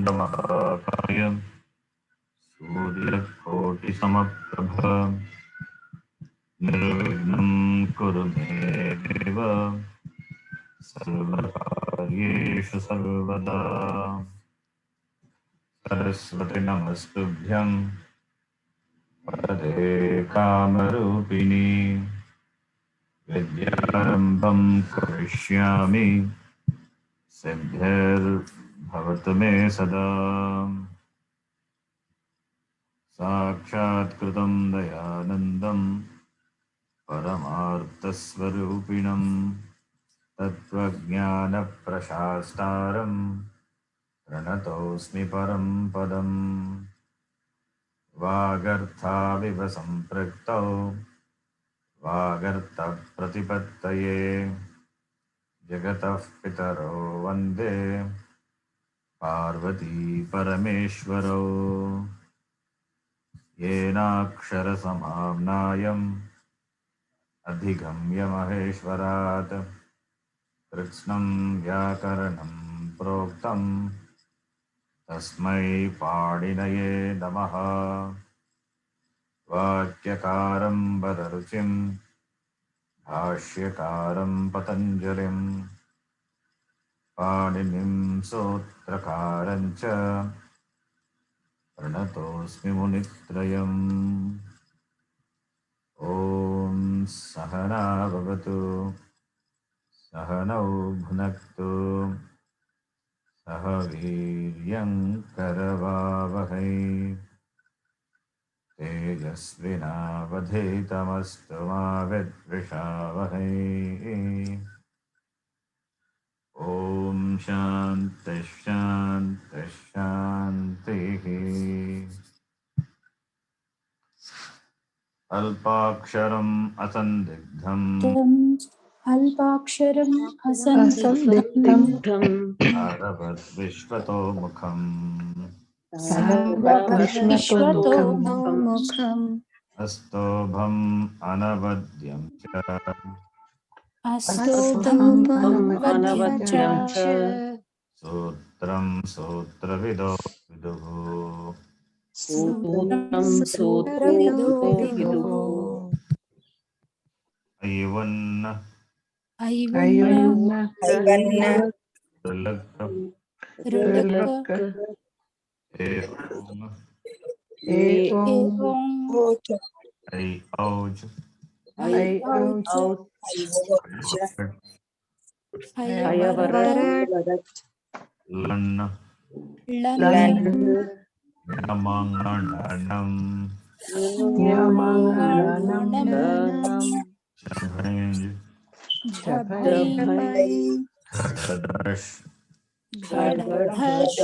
वक्रतुण्डमहाकाय सूर्यकोटिसमप्रभ निर्विघ्नं कुरु मे देव सर्वकार्येषु सर्वदा। सरस्वती नमस्तुभ्यं वरदे कामरूपिणी विद्यारम्भं करिष्यामि सिद्धिर्भवतु मे सदा। साक्षात्कृतं दयानन्दं परमार्थस्वरूपिणं तत्त्वज्ञानप्रशास्तारं प्रणतोऽस्मि परं पदम्। वागर्थाविव सम्पृक्तौ वागर्थप्रतिपत्तये जगतः पितरो वन्दे पार्वती परमेश्वरौ। येनाक्षरसमाम्नायम् अधिगम्य महेश्वरात् कृत्स्नं व्याकरणं प्रोक्तं तस्मै पाणिनये नमः। वाक्यकारं वदरुचिं भाष्यकारं पतञ्जलिं पाणिनिं सूत्रकारं च प्रणतोऽस्मि मुनित्रयम्। ॐ सहना भवतु सहनौ भुनक्तु सह वीर्यं करवावहै तेजस्विनावधीतमस्तु मा विद्विषावहै। ॐ शान्तिः शान्तिः शान्तिः। अल्पाक्षरम् असन्दिग्धम् अल्पाक्षरम् असन्दिग्धम् भारवद्विश्वतो मुखम् सर्वविश्वतोमुखम् अस्तोभम् अनवद्यं च अस्तोभम् अनवद्यं च सूत्रं सूत्रविदो विदुः। सूत्रं सूत्रविदो विदुः। अय्वन्न ऐवन्न ऋलक् ऋलक् एवं एवं ऐ औज् ऐऔच ऐवरट् लन् लन् यमङणनम् यमङणनम् झभञ् झभै घटदश घटधश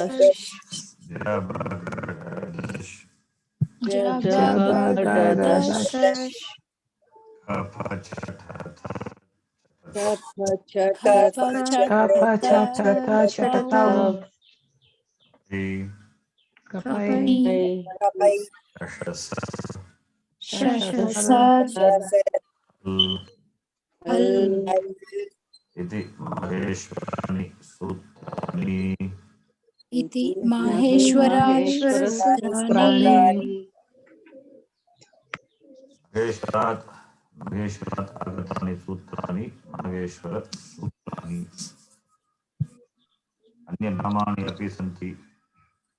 जबगडदश जबगडदश कफछठथ कफछठथचटतौ कपै कपै शशसर् शशसर् अल् अल् इति महेश्वराणि सूत्राणि इति माहेश्वराणि सूत्राणि महेश्वरात् आगतानि सूत्राणि महेश्वर सूत्राणि। अन्यनामानि अपि सन्ति।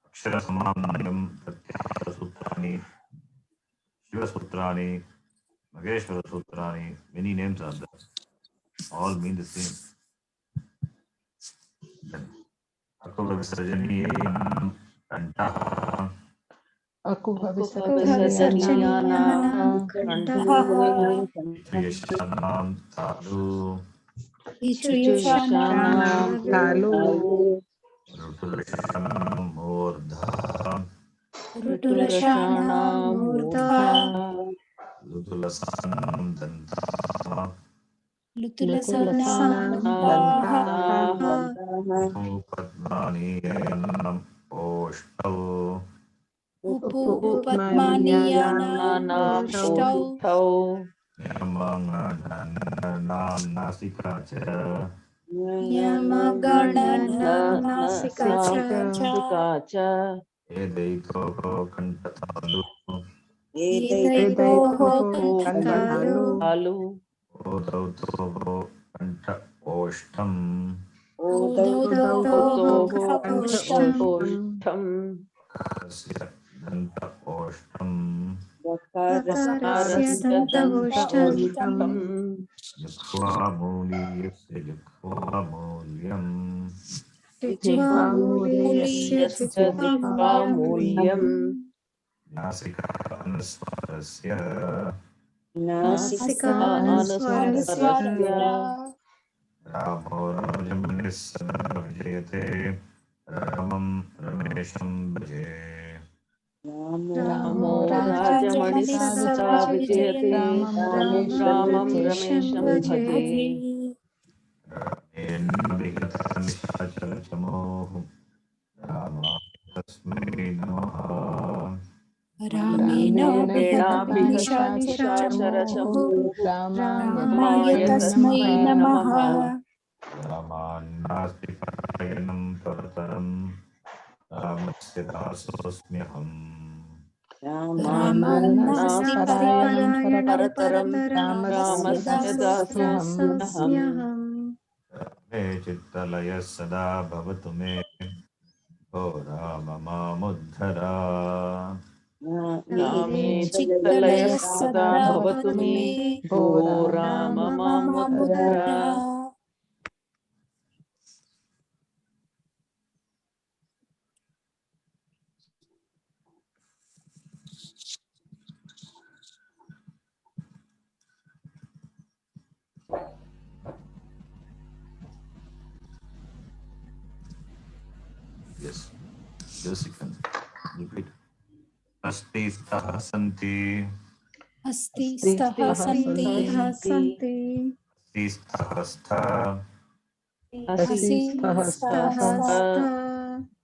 अक्षरसमाम्नायं प्रत्याहारसूत्राणि शिवसूत्राणि महेश्वरसूत्राणि. Many names are there. All mean the same. अकुभविसर्जनीयानां कण्ठः अकुभविसर्जनीयानां कण्ठः इचुयशानां तालु इचुयशानां तालु ऋटुलशानां मूर्धः ऋटुलशानां मूर्धः लुतुलसानां दन्ताः लुतुलसानां दन्ताः उपपद्मानीयानाम् ओष्ठौ उपपद्मानीयानाम् ओष्ठौ यमङणननां नासिका च नासिका च नासिका च एदैतोः कण्ठतालु हृदयोः कण्ठतालु कण्ठतालु ओदौतोः कण्ठ ओष्ठम् उदौतोः कण्ठ कण्ठ ओष्ठम् ओष्ठम् हस्य दन्त ओष्ठम् वकारस्य कारस्य दन्त दन्त ओष्ठम् ओष्ठम् जिह्वा मूलीयस्य जिह्वामूल्यम् जिह्वामूलीयस्य जिह्वामूलीयस्य जिह्वामूल्यम् जिह्वामूल्यम् नासिका अनुस्वारस्य नासिका नासिकानुस्वारस्य अनुस्वारस्य रामो राजमनिः सदा विजयते रामं रमेशं भजे रामो रामो राजमणिः राजमणिः सदा सदा विजयते विजयते रामं रामं रमेशं रामं भजे रमेशं रमेशं भजे भजे रामेण विगतनिशाचरचमोः रामाय तस्मै नमः रामेण विहतं विहता निशाचरचमोः निशाचरचमूः रामाय रामाय रामाय तस्मै तस्मै तस्मै नमः नमः नमः रामान्नास्ति परायणं परतरम् रामस्य दासोऽस्म्यहम् रामान्नास्ति रामान्नास्ति परायणं परिपरायणं परतरं परतरं रामस्य रामस्य रामस्य दासोऽस्म्यहम् दासोऽस्म्यहम् दासोऽस्म्यहम् मे चित्तलयः सदा भवतु मे ओ राम मामुद्धर रामे रामे चित्तलयः चित्तलयः सदा सदा भवतु भवतु मे मे भो भो Ram Ram Ram मामुद्धर मामुद्धर मामुद्धर Yes, just you can repeat. अस्ति स्तः सन्ति अस्ति अस्ति स्तः स्तः सन्ति सन्तिः सन्ति सन्ति अस्ति स्तः स्थ अस्ति असि स्तः स्तः स्तः स्त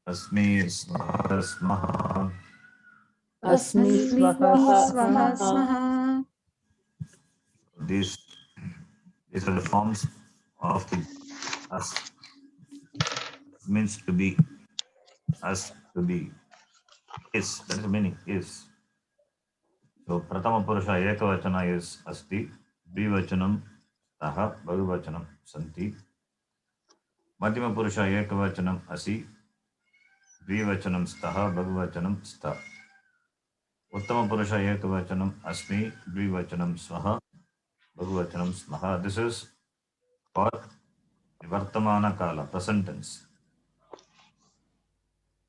अस्मि स्मः स्मः अस्मि अस्मि स्वः स्वः स्वः स्मः स्मः These are the forms of the us. Means to be, us to be, is. That is the meaning, is. So Pratama Purusha Ekavachana is asti, Dvivachanam taha, Bahuvachanam santi. Madhyama Purusha Ekavachanam asi, Dvivachanam staha, Bahuvachanam sta. Uttama Purusha Ekavachanam asmi, Dvivachanam swaha, Bahuvachanam smaha. This is for Vartamana Kala, present tense.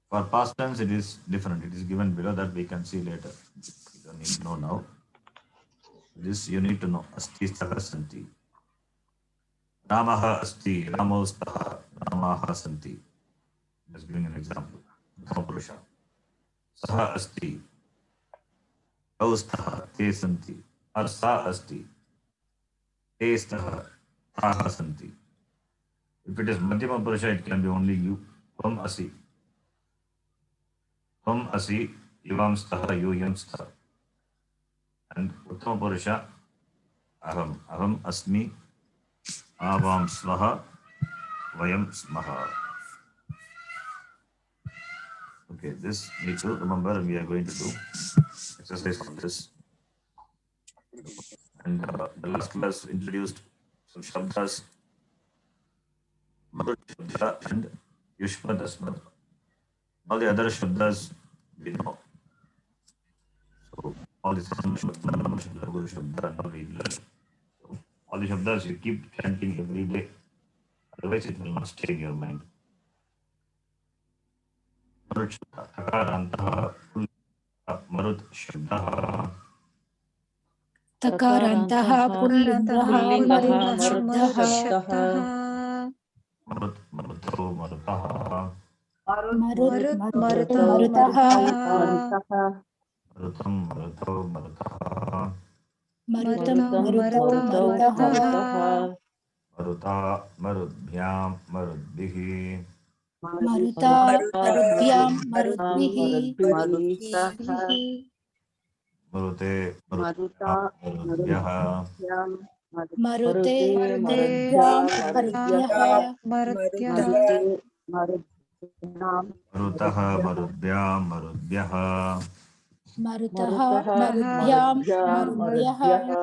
For past tense, it is different. It is given below, that we can see later. You don't need to know now. This you need to know. Asti staha santi. Ramaha asti, Ramo staha, Ramaha santi. Just giving an example. Uttama Purusha. Saha asti, Tau staha, te santi. Or sa asti, te staha, taha santi. If it is Madhyama Purusha, it can be only you. Tvam asi. Tvam asi, yuvam staha, yuyam staha. And Uttama Purusha, aham. Aham asmi, avam swaha, vayam smaha. Okay, this need to remember, and we are going to do exercise on this. And the last class introduced some shabdas, Marut Shabda and Yushmad Asmad. All the other shabdas we know. So all the Shabda, Nama Shabda, Guru Shabda, and all we learn. So all the shabdas you keep chanting every day. Otherwise it will not stay in your mind. Marut Shabda, Takarantaha, Marut Shabda, तकारान्तः तकारान्तः पुल्लिङ्गः पुल्लिङ्गः मरुतः मरुत् शब्दः मरुतशब्दः Marut Marutho Marutaha, मरुत् मरुतः मरुतौ मरुतः मरुतः Marutam Marutho Marutaha, मरुतं मरुतं मरुतं मरुतौ मरुतः मरुतः Maruta Marudbhyam Marudbihi, मरुता मरुता मरुद्भ्यां मरुद्भ्यां मरुद्भिः मरुद्भिः Marute Marudbhyam Marudbhyaha, मरुते मरुद्भ्यां मरुद्भ्यां मरुद्भ्यः मरुद्भ्यः मरुतः मरुद्भ्यां मरुद्भ्यः मरुतः मरुतः मरुद्भ्यां मरुद्भ्यां मरुद्भ्यः मरुद्भ्यः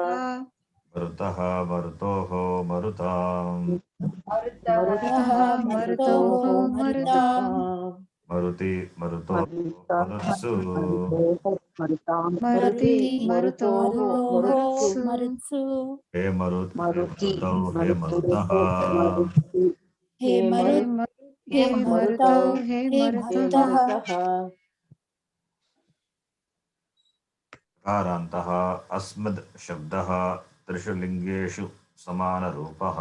मरुतः मरुतोः मरुताम् मरुतः मरुतोः मरुतोः मरुताम् मरुताम् Maruti मरुतो मरुत्सु मरुति मरुति मरुतोः मरुतोः मरुत्सु मरुत्सु हे मरुतौ हे मरुतः हे हे मरुत् हे हे मरुतौ मरुतौ हे हे मरुतः मरुतः कारान्तः अस्मद् शब्दः त्रिषु लिङ्गेषु समानरूपः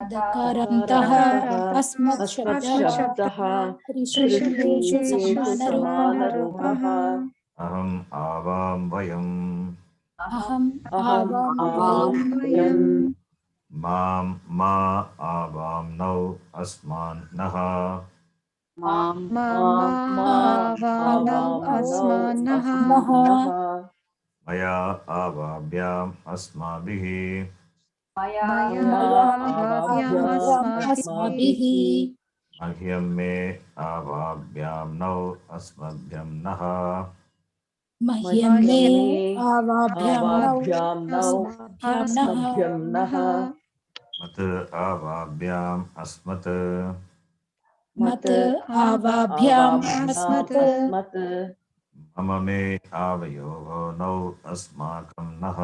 दकारान्तः अस्मत् शब्दः शब्दः त्रिषु त्रिषु लिङ्गेषु लिङ्गेषु समानरूपः समानरूपः अहम् आवां वयम् अहम् अहम् आवां आवां वयम् वयम् मां मा आवां नौ अस्मान् नः मा आवानौ आवाम्नौ अस्मान्नः अस्मान्नः मया आवाभ्याम् अस्माभिः मया मया आवाभ्याम् आवाभ्याम् अस्माभिः अस्माभिः मह्यं मे आवाभ्यां नौ अस्मभ्यं नः मह्यं मे आवाभ्यां नौ आवाभ्यां नौ अस्माभ्यां नः अस्मभ्यं नः मत् आवाभ्याम् अस्मत् मत् मत् आवाभ्याम् आवाभ्याम् अस्मत् अस्मत् मम मे आवयोः नौ अस्माकं नः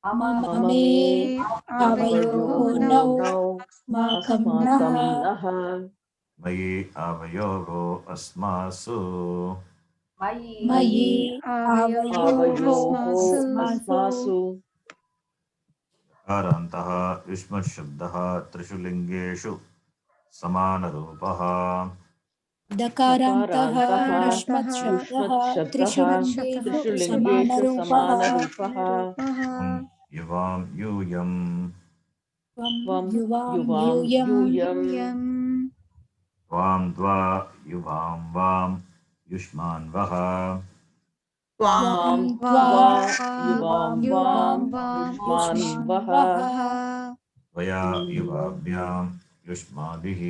मम मम मे मे आवयोः आवयोः नौ नौ अस्माकं नः अस्माकं नः मयि आवयोः अस्मासु मयि आवयोः आवयोः अस्मासु अस्मासु कारान्तः युष्मशब्दः त्रिषु लिङ्गेषु समानरूपः दकारान्तः दकारान्तः युष्मत् शब्दः युष्मत् शब्दः त्रिषु लिङ्गेषु त्रिषु लिङ्गेषु समानरूपः समानरूपः युवां यूयम् त्वं युवां युवां यूयम् यूयम् वां द्वा युवां वां युष्मान् वः त्वां त्वां त्वा त्वा युवां युवां वां वां युष्मान् युष्मान् वः वः त्वया युवाभ्यां युष्माभिः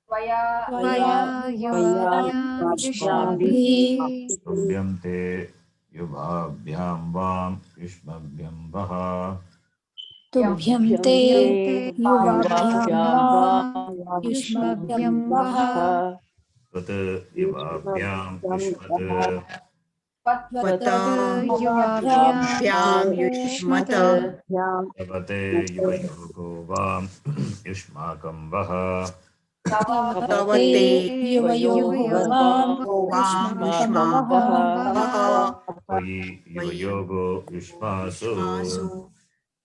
त्वया युवाभ्यां युष्माभिः युष्माभिः तुभ्यं ते युवाभ्यां वां युष्मभ्यं वः तुभ्यं ते युवाभ्यां युवाभ्यां वां वां युष्मभ्यं युष्मभ्यं वः त्वत् युवाभ्यां युष्मत् त्वत् त्वता युवाभ्यां युवाभ्यां युष्मत् युष्मत तवते युवयोगो वां युष्माकं वः तव तव ते ते युवयोः वां वां युष्माकं युष्मा वः वः त्वयि त्वयि युवयोगो युष्मासु युष्मासु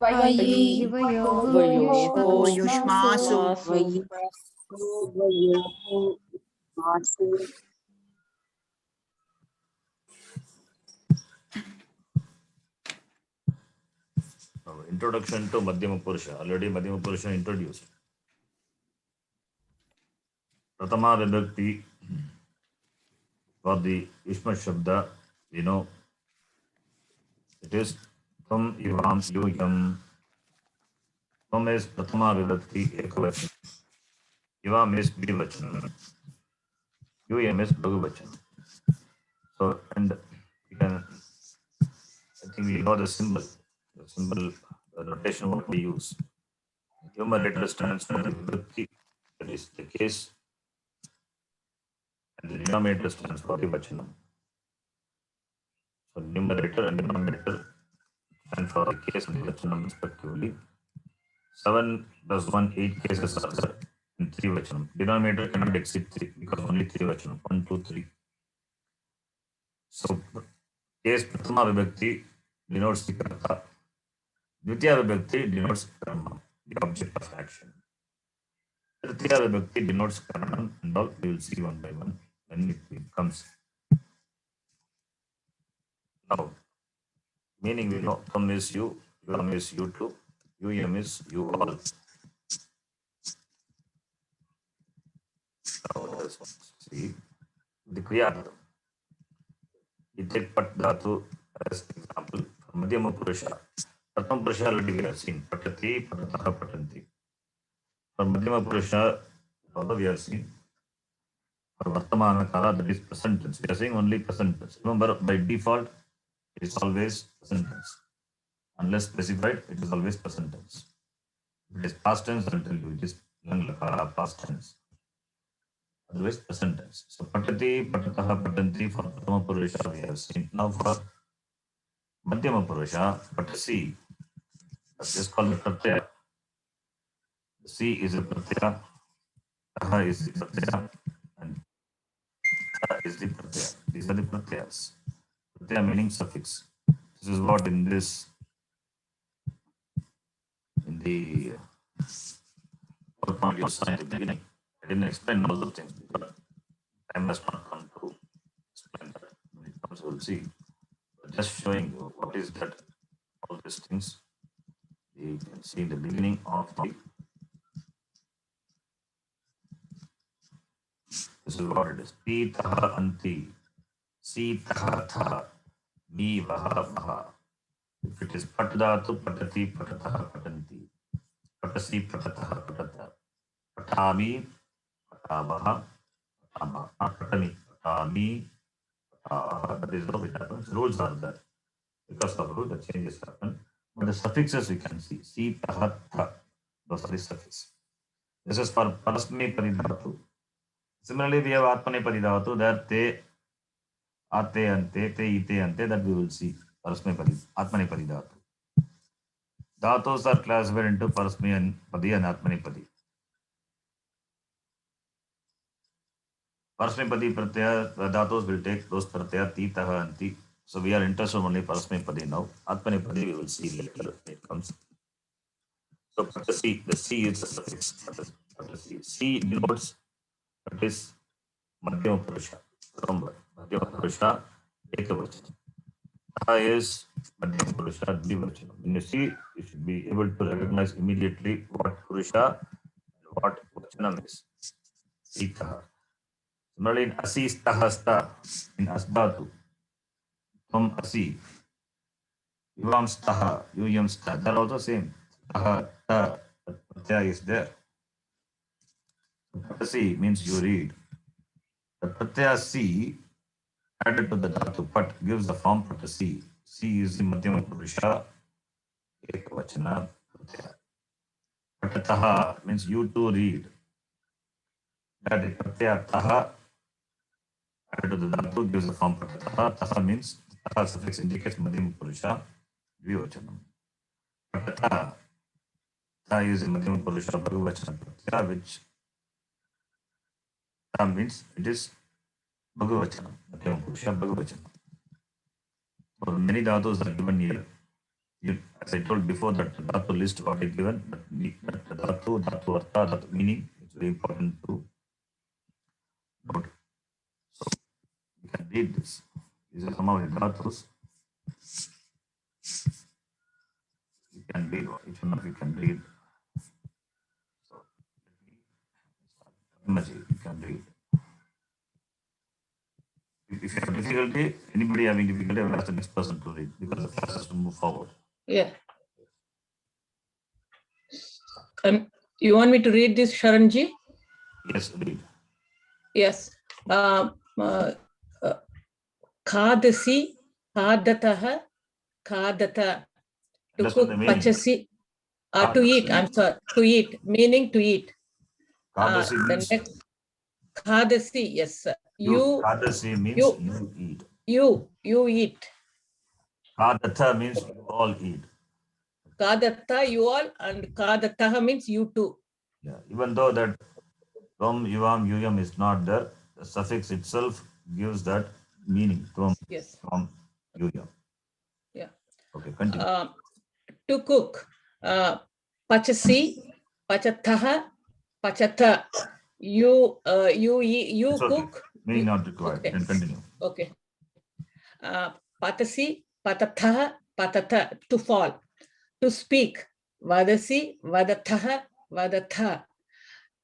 त्वयि वयोः यो युष्मासु युष्मासु Introduction to Madhyama Purusha. Already Madhyama Purusha introduced. Pratama Vibhakti for the Ishma Shabda, you know, it is Tvam Yuvam Yuyam. Tvam is Pratama Vibhakti Ekavachan. Yuvam is Dvivachan. Yuyam is Bhagavachan. So, and you can, I think we know the symbol, the notation what we use. Numerator stands for Vibhakti, that is the case, and the denominator stands for the Vachanam. So numerator and denominator stand for the case and the Vachanam respectively. 7 plus 1, 8 cases are there in 3 Vachanam. Denominator cannot exceed 3 because only 3 Vachanam, 1, 2, 3. So case Prathama Vibhakti denotes the Karta. Dvitiya Vibhakti denotes Karma, the object of action. Tritiya Vibhakti denotes Karanam, and all we will see one by one when it comes. Now, meaning we know Tam is you, Yam is you too, Yam is you all. Now, let us see the Kriya. We take Pat Dhatu as example for Madhyama Purusha. Prathama Purusha already we have seen. Patati, patataha, patanti. For Madhyama Purusha, although we have seen. For Vartamana Kala, that is present tense. We are saying only present tense. Remember, by default, it is always present tense. Unless specified, it is always present tense. If it is past tense, I'll tell you it is Lang Lakara, past tense. Otherwise, present tense. So, patati, patataha, patanti for Prathama Purusha we have seen. Now for Madhyama Purusha, patasi, that is called the pratyaya. Si is a pratyaya, taha is the pratyaya, and ta is the pratyaya. These are the pratyayas. Pratyaya meaning suffix. This is what in the PowerPoint you saw in the beginning. I didn't explain all the things because time has not come to explain that. When it comes, we'll see. But just showing you what is that, all these things. You can see the beginning of the. This is what it is. Pitaha anti. Sitaha tha. Mi vaha vaha. If it is patadatu, patati, patataha, patanti. Patasi, patataha, patata. Patami, patavaha, patama. Not patami, patami. That is how it happens. Rules are there. Because of rule, the changes happen. But the suffixes we can see. Si, taha, tha. Those are the suffixes. This is for parasmi paridhatu. Similarly, we have atmane paridhatu. That te, ate, ante, te, ite, ante. That we will see. Parasmi paridhatu. Atmane paridhatu. Dhatus are classified into parasmi and padi and atmane padi. Parasmi padi pratyaya, dhatus will take those pratyaya, ti, taha, anti. So we are interested only parasmi padi now. Atmane padi we will see later when it comes. So patasi, the C is the suffix. Patasi. C denotes that is Madhyama Purusha. Remember, Madhyama Purusha, Ekavachana. Taha is Madhyama Purusha, Dvivachana. When you see, you should be able to recognize immediately what Purusha and what Vachana is. Sitaha. Similarly, in Asi, Stahasta, in Asdatu, Tvam Asi, Yuvam Staha, Yuyam Staha, they're also same. Taha, Ta, Pratyaya is there. Patasi means you read. The pratyaya si added to the dhatu pat gives the form patasi. Si is the Madhyama Purusha, Ekavachana pratyaya. Patataha means you to read. That the pratyaya taha added to the dhatu gives the form patataha. Taha means taha suffix indicates Madhyama Purusha, Dvivachanam. Patataha, taha is the Madhyama Purusha, Bhagavachana pratyaya, which taha means it is Bhagavachana, Madhyama Purusha, Bhagavachana. So many dhatus are given here. As I told before, that dhatu list what I given, but dhatu artha, dhatu meaning, it's very important to note. So you can read this. This is some of the dhatus. You can read, each one of you can read. So you can read. If you have difficulty, anybody having difficulty, I will ask the next person to read because the class has to move forward. Yeah. You want me to read this, Sharanji? Yes, read. Yes. Khadasi, khadataha, khadata. To Understand cook, the meaning? pachasi. To eat, I'm sorry. To eat, meaning to eat. Khadasi The means next, khadasi, yes, sir. Khadasi means you eat. You eat. Khadata means you all eat. Khadatta, you all, and khadataha means you too. Yeah, even though that Tvam, Yuvam, Yuyam is not there, the suffix itself gives that meaning. Tvam, Yes. Tvam, Yuyam. Yeah. Okay, continue. To cook, pachasi, pachataha, pachata. You It's okay. cook. Meaning not required. Okay. Then continue. Okay. Patasi, patataha, patata. To fall. To speak. Vadasi, vadataha, vadatha.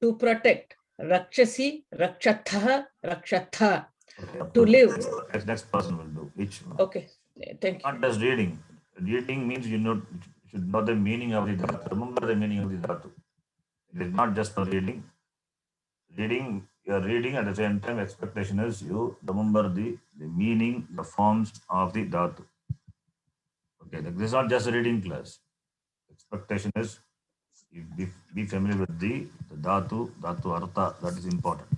To protect. Rakshasi, rakshatha, rakshatha. Okay, To live. Next person will do. Which one? Okay. Thank you. Not just reading. Reading means you know, should know the meaning of the dhatu. Remember the meaning of the dhatu. It is not just for reading. You are reading at the same time. Expectation is you remember the meaning, the forms of the dhatu. Okay, this is not just a reading class. Expectation is you be familiar with the dhatu artha. That is important.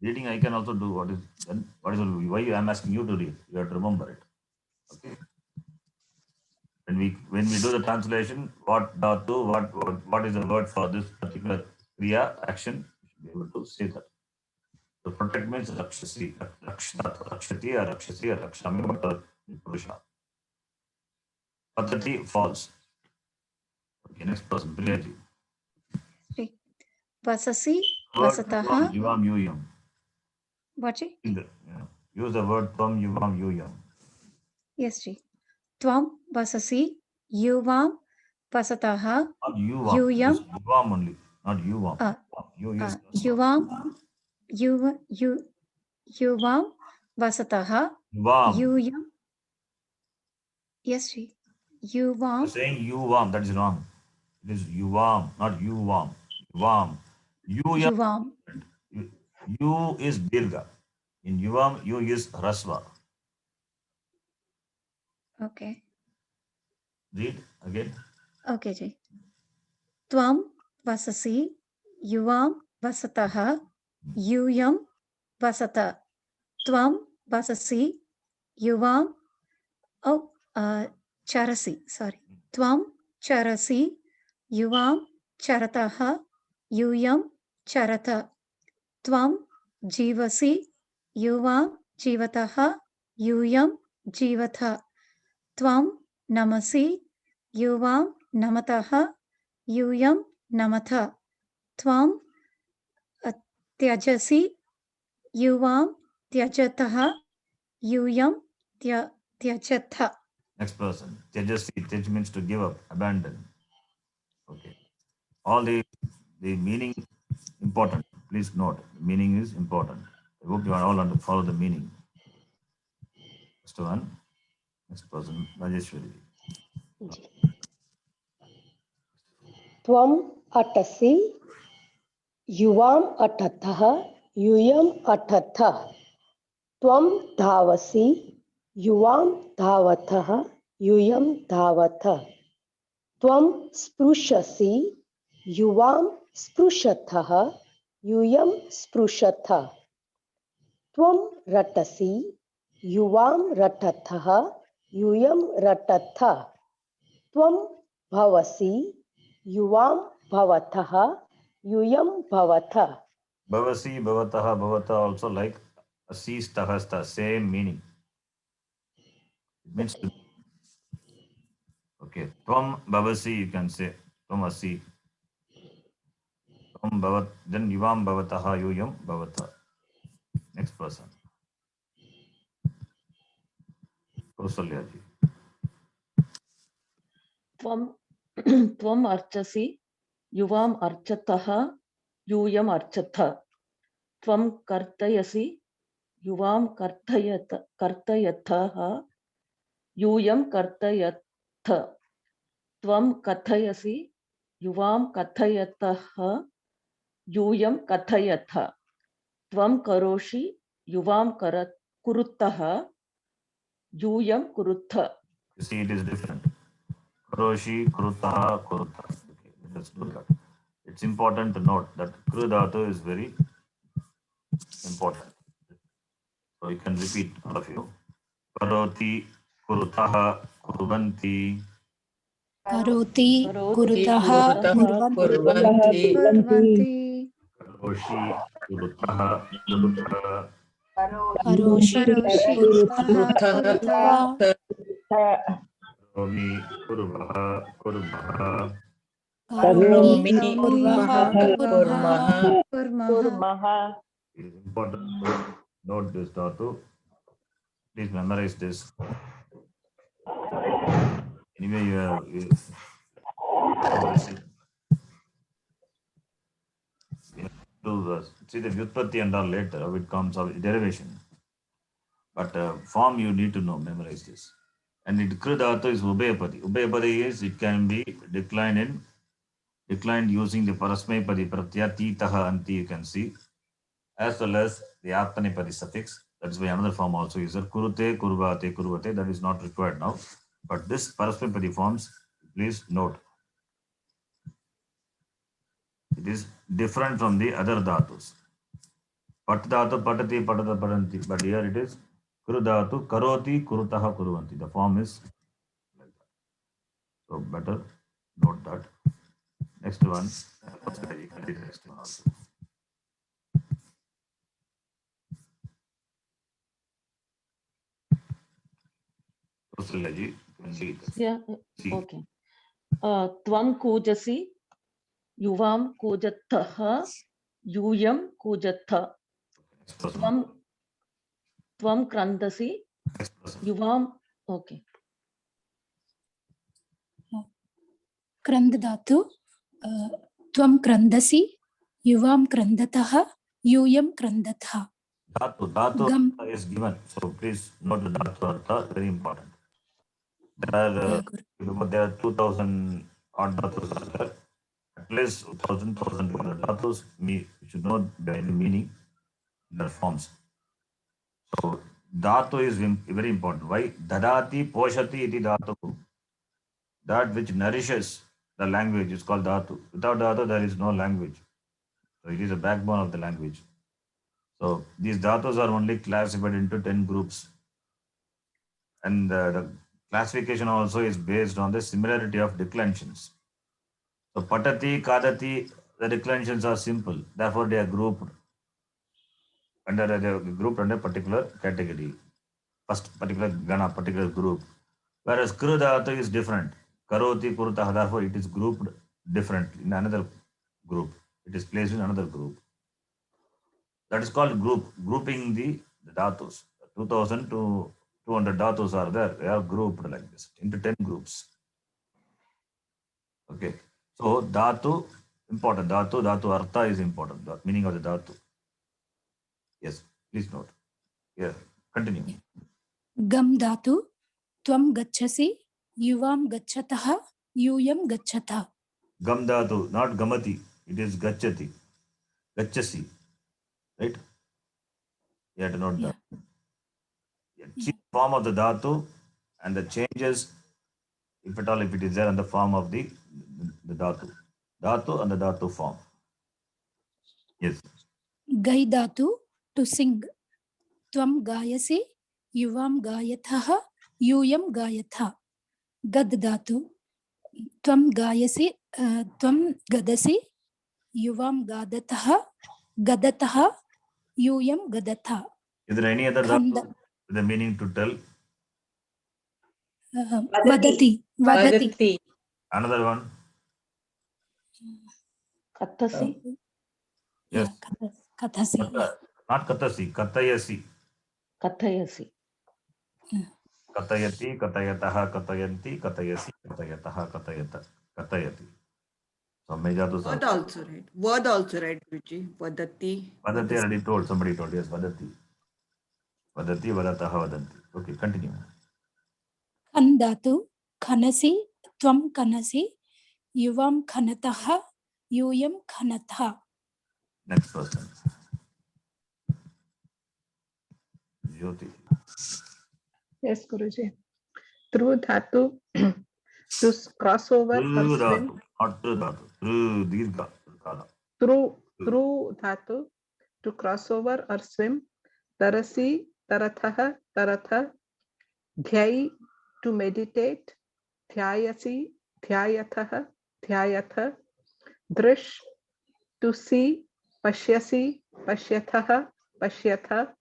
Reading I can also do. What is why I am asking you to read? You have to remember it. Okay. When we do the translation, what dhatu, what is the word for this particular kriya action? You should be able to say that. To protect means rakshasi, rakshati or rakshasi or rakshami, but purusha. Patati falls. Okay, next person, Priyaji. Vasasi, Word vasataha. tvam yuvam yuyam. What? Use the word tvam yuvam yuyam. Yes, Ji. Tvam vasasi, yuvam vasataha. Not yuvam. Yuyam. It's yuvam only, not yuvam. Yuvam vasataha. Yuvam. Yuyam. Yes, Ji. Yuvam. You're saying yuvam, that is wrong. It is yuvam, not yuvam. Yuvam. Yuvam. You is dirgha. In yuvam, you is rasva. Okay. Read again. Okay, Ji. Tvam vasasi, yuvam vasataha. Yuyam vasata. Tvam vasasi, yuvam. Oh, charasi. Sorry. Tvam charasi, yuvam charataha. Yuyam charata. Tvam jivasi, yuvam jivataha. Yuyam jivatha. Tvam namasi, yuvam namataha. Yuyam namatha. Tvam tyajasi, yuvam tyajataha. Yuyam tyajatha. Next person. Tejasi. Tej means to give up, abandon. Okay. All the meaning important. Please note, meaning is important. I hope you are all to follow the meaning. Next one. Next person, Rajeshwari. Tvam atasi, yuvam atatha, yuyam atatha. Tvam dhavasi, yuvam dhavatha, yuyam dhavatha. Tvam sprushasi, yuvam sprushatha, yuyam sprushatha. Tvam ratasi, yuvam ratatha, yuyam ratatha. Tvam bhavasi, yuvam bhavatha, yuyam bhavatha. Bhavasi, bhavataha, bhavata also like asis, tahasta, same meaning. It means to. Okay. Tvam bhavasi, you can say. Tvam asi. Tvam bhavat, then yuvam bhavataha, yuyam bhavata. Next person. Kausalya ji. त्वम् अर्चसि युवाम् अर्चतः यूयम् अर्चथ त्वं कर्तयसि युवां कर्तयतः यूयं कर्तयथ त्वं कथयसि युवां कथयतः यूयं कथयथ त्वं करोषि युवां कुरुतः यूयं कुरुथ. You see, it is different. Karoshi, kurutaha, kurutha. Okay, let's look at it. It's important to note that kru dhatu is very important. So you can repeat, all of you. Karoti, kurutaha, kurvanti. Karoti, Kurutaha, kurvanti. kurvanti. Karoshi, kurutaha, kurutha. Karoshi, kurutaha, Karomi, kurvaha, kurvaha. Karomi, kurvaha, kurmaha. It is important to note this dhatu. Please memorize this. Anyway, you to see the vyutpatti and all later, how it comes of derivation. But form you need to know, memorize this. And it kru dhatu is ubhayapadi. Ubhayapadi is it can be declined using the parasmaipadi pratyaya titaha anti, you can see, as well as the atmanipadi suffix. That is why another form also is there. Kurute, kurvate, kurvate. That is not required now. But this parasmaipadi forms, please note, it is different from the other dhatus. Pat dhatu, patati, patata, patanti. But here it is kuru dhatu, karoti, kurutaha, kuruvanti. The form is like that. So better note that. Next one. Next one also. Kausalya ji, you can see it. Yeah, See. okay. Tvam kujasi, yuvam kujataha, yuyam kujatha. Next person. Tvam krandasi, Next person. yuvam, okay. क्रन्द धातु त्वं क्रन्दसि युवां क्रन्दतः यूयं क्रन्दतः. Dhatu Gam. is given. So please note the dhatu artha, very important. There are 2000 odd dhatus are there. At least 1000 dhatus. You should know the meaning, their forms. So dhatu is very important. Why? Dadati poshati iti dhatu. That which nourishes the language is called dhatu. Without dhatu, there is no language. So it is a backbone of the language. So these dhatus are only classified into 10 groups. And the classification also is based on the similarity of declensions. So patati, kadati, the declensions are simple. Therefore, they are grouped under a particular category. First particular gana, particular group. Whereas kru dhatu is different. Karoti, kurutaha, therefore it is grouped differently in another group. It is placed in another group. That is called grouping the dhatus. 2000 to 200 dhatus are there. They are grouped like this into 10 groups. Okay. So dhatu, important. Dhatu artha is important. The meaning of the dhatu. Yes, please note. Yeah, continue. गम धातु त्वं गच्छसि युवां गच्छतः यूयं गच्छतः. Gam dhatu, not gamati. It is gachati. Gachasi. Right? You have to note that. Yeah. Form of the dhatu and the changes, if at all, if it is there in the form of the dhatu. Dhatu and the dhatu form. Yes. गै धातु to sing त्वं गायसि युवां गायतः यूयं गायतः. गद धातु त्वं गायसि त्वं गदसि युवां गादतः गदतः यूयं गदतः. Is there any other dhatu with the meaning to tell? वदति वदति. Vadati. Another one? Kathasi, Yes. कथसि. Not katasi, katayasi. kathayasi. Katayati, katayataha, katayanti, katayasi, katayataha, katayati. So many dhatus are. Word also right, Guruji. Vadati. Vadati already told, somebody told, yes, vadati. Vadati, vadataha, vadanti. Okay, continue. खन धातु खनसि त्वं खनसि युवां खनतः यूयं खनतः. Next person. Jyoti. Yes, Guruji. Through dhatu to cross over or Through swim. dhatu, not through dhatu. Through dirgha. Through dhatu to cross over or swim. Tarasi, taratha, taratha. Dhyai to meditate. Dhyayasi, dhyayatha, dhyayatha. Drish to see. Pashyasi, pashyatha, pashyatha.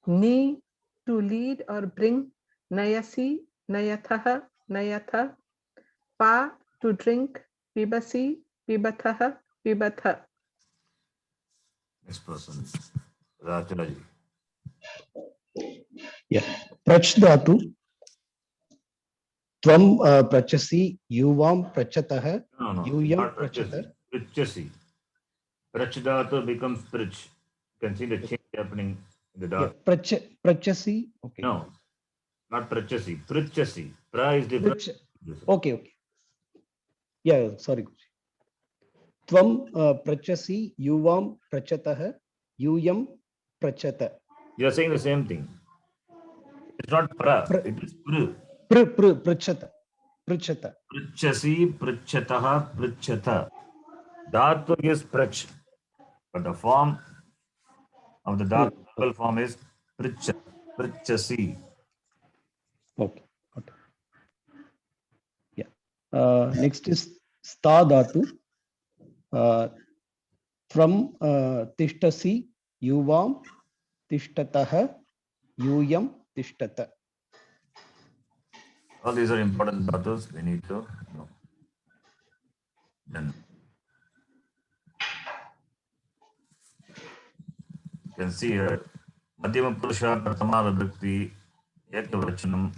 Ni to lead or bring. Nayasi, nayatha, nayatha. Pa to drink. Pibasi, pibatha, pibatha. Next person. Rachalaji. Yeah. Prach dhatu. Tvam prachasi, yuvam prachatah, No, yuyam not prachatah. Prichasi. Prach dhatu becomes prich. You can see the change happening in the Yeah. dhatu. Prachasi. Okay. No. Not prachasi. Prichasi. Pra is the Prich. Okay, okay. Yeah, sorry, Guruji. Tvam prachasi yuvam prachatah yuyam prachata. You are saying the same thing. It's not pra. Pr- It is pr. Prachata. Prachata. Prichasi, prichataha, prichata. Dhatu is prach. But the form of the dhatu verbal form is pricha. Prichasi. Okay. Okay. Yeah. Next is sta dhatu. From tishtasi yuvam tishtatah yuyam tishtata. All these are important dhatus we need to know. Then you can see here Madhyama Purusha Prathama Vibhakti Ekavachanam.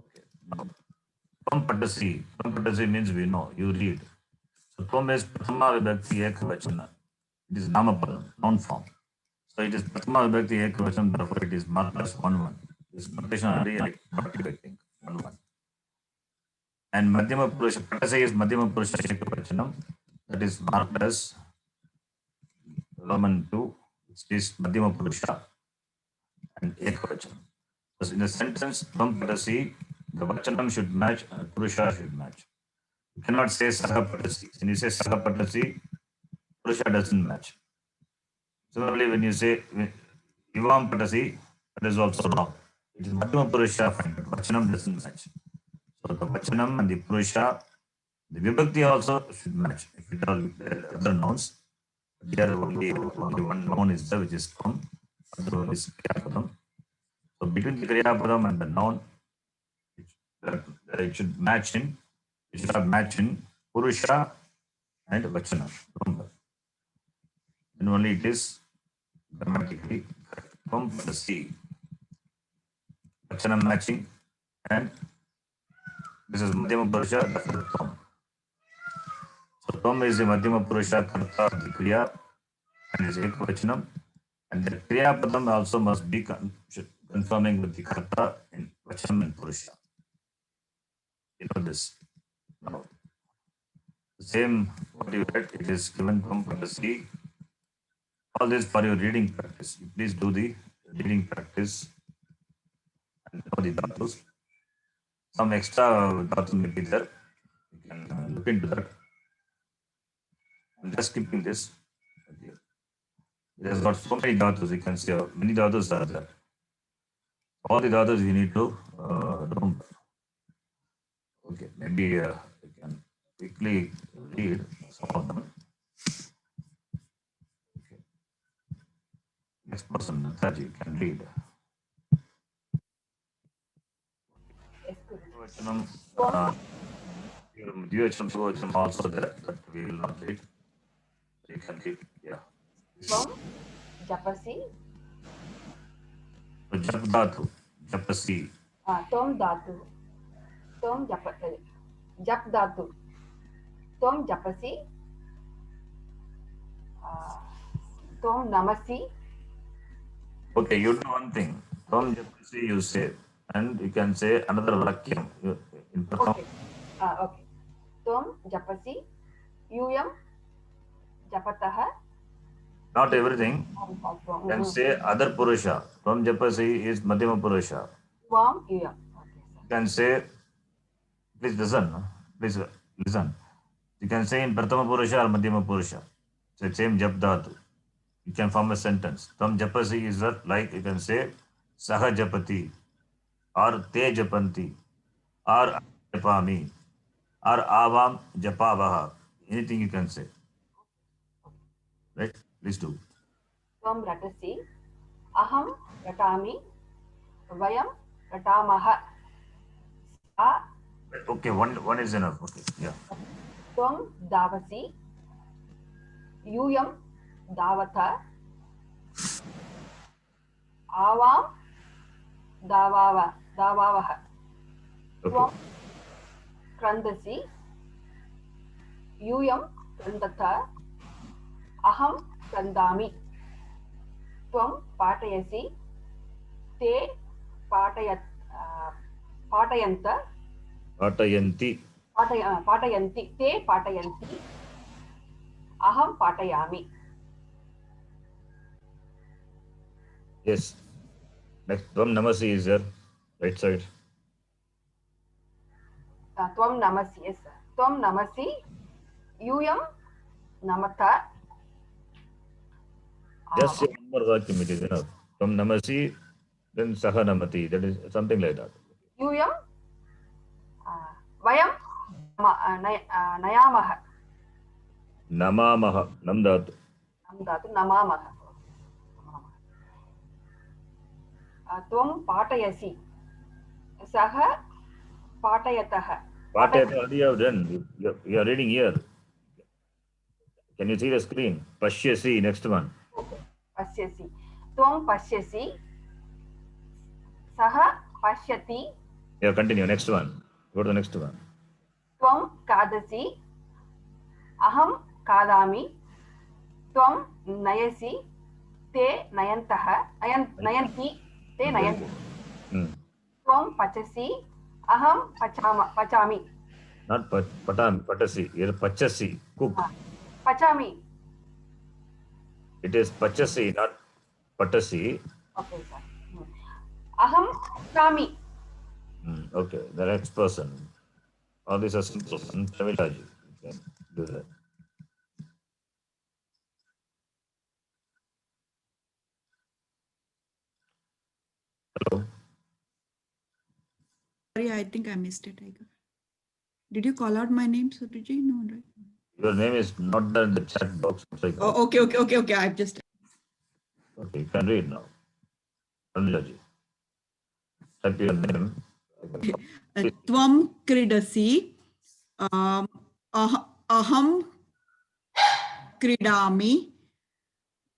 Okay. Now, Tvam patasi means we know, you read. So Tvam is Prathama Vibhakti Ekavachana. It is Namapadam, noun form. So it is Prathama Vibhakti Ekavachanam, therefore it is marked as 1-1. This notation already I think 1-1. And Madhyama Purusha Patasi is Madhyama Purusha Ekavachanam. That is marked as Roman 2, which is Madhyama Purusha and Ekavachanam. So in the sentence Tvam patasi, the Vachanam should match and Purusha should match. You cannot say Saha patasi. When you say Saha patasi, Purusha doesn't match. Similarly, when you say Ivam patasi, that is also wrong. It is Madhyama Purusha fine, but Vachanam doesn't match. So the Vachanam and the Purusha, the Vibhakti also should match. If it are other nouns, there only one noun is there, which is Tvam. Other one is Kriyapadam. So between the Kriyapadam and the noun, it should match in, it should have match in Purusha and Vachana. Then only it is grammatically correct. Tvam patasi. Vachana matching, and this is Madhyama Purusha, that's the Tvam. So Tvam is the Madhyama Purusha Karta of the Kriya and is Ekavachanam. And the Kriya Padam also must be confirming with the Karta in Vachanam and Purusha. You know this. Now, the same what you read, it is given from patasi. All this for your reading practice. You please do the reading practice and know the dhatus. Some extra dhatus may be there. You can look into that. I'm just skipping this. There's got so many dhatus, you can see many dhatus are there. All the dhatus you need to remember. Okay, maybe you can quickly read some of them. Okay. Next person, Nataji, can read. Vachanam, Dvivachanam, Suvachanam also there, but we will not read. You can read, yeah. Tvam japasi. So, Jap dhatu, Japasi. Tvam dhatu. Jap dhatu. Tvam japasi. Tvam namasi. Okay, you do one thing. Tvam Japasi you say, and you can say another vakyam in Pratham. Okay. Okay. Tvam japasi. Yuyam japataha. Not everything. You can say other Purusha. Tvam Japasi is Madhyama Purusha. Tvam yuyam. You can say, please listen. Please listen. You can say in Prathama Purusha or Madhyama Purusha. So same Jap Dhatu. You can form a sentence. Tvam Japasi is that, like you can say Saha Japati or Te Japanti or Japami or Avam Japavaha. Anything you can say. Right? Please do. Tvam ratasi. Aham ratami. Vayam ratamaha. Okay, one is enough. Okay, yeah. Tvam davasi. Yuyam davata. Avam davavaha. Okay. Tvam krandasi. Yuyam krandata. Aham krandami. Tvam patayasi. Te पाठयन्त पाठयन्ति पाठयन्ति ते पाठयन्ति अहं पाठयामि yes next tvam namasi is there right side त्वं नमसि yes त्वं नमसि यूयं नमत just say one more vakyam it is enough tvam namasi then saha namati that is something like that यूयं वयं नयामः namamaha nam dhatu nam धातु नमामः त्वं पाठयसि सः पाठयतः Patayata, you have done. You are reading here. Can you see the screen? Pashyasi, next one. पश्यसि त्वं पश्यसि सः पश्यति Yeah, continue. Next one. Go to the next one. त्वं खादसि अहं खादामि त्वं नयसि ते नयन्तः नयन्ति ते नयन्ति त्वं पचसि अहं पचामि Not patasi. Here pachasi. Cook. पचामि It is pachasi, not patasi. Okay sir अहं पचामि Okay, the next person. All these are simple. Tamilaji. You can do that. Hello. Sorry, I think I missed it. Did you call out my name, Suruji? No, right? Your name is not there in the chat box. Oh, okay. I've just. Okay, you can read now. Tamilaji. Type your name. Tvam kridasi. Aham kridami.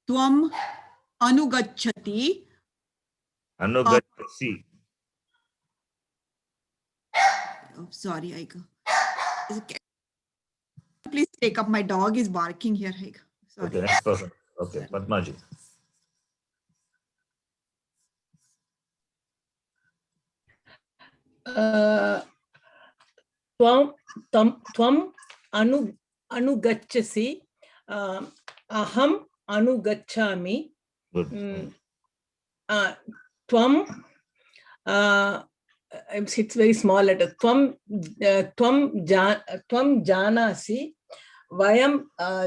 Tvam anugachati. Anugachasi. Oh, sorry, Aika. Please take up. My dog is barking here, Aika. Sorry. Okay, next person. Okay, Padmaji. त्वं अनुगच्छसि अहम् अनुगच्छामि Good. त्वं it's very small letter त्वं जानासि vayam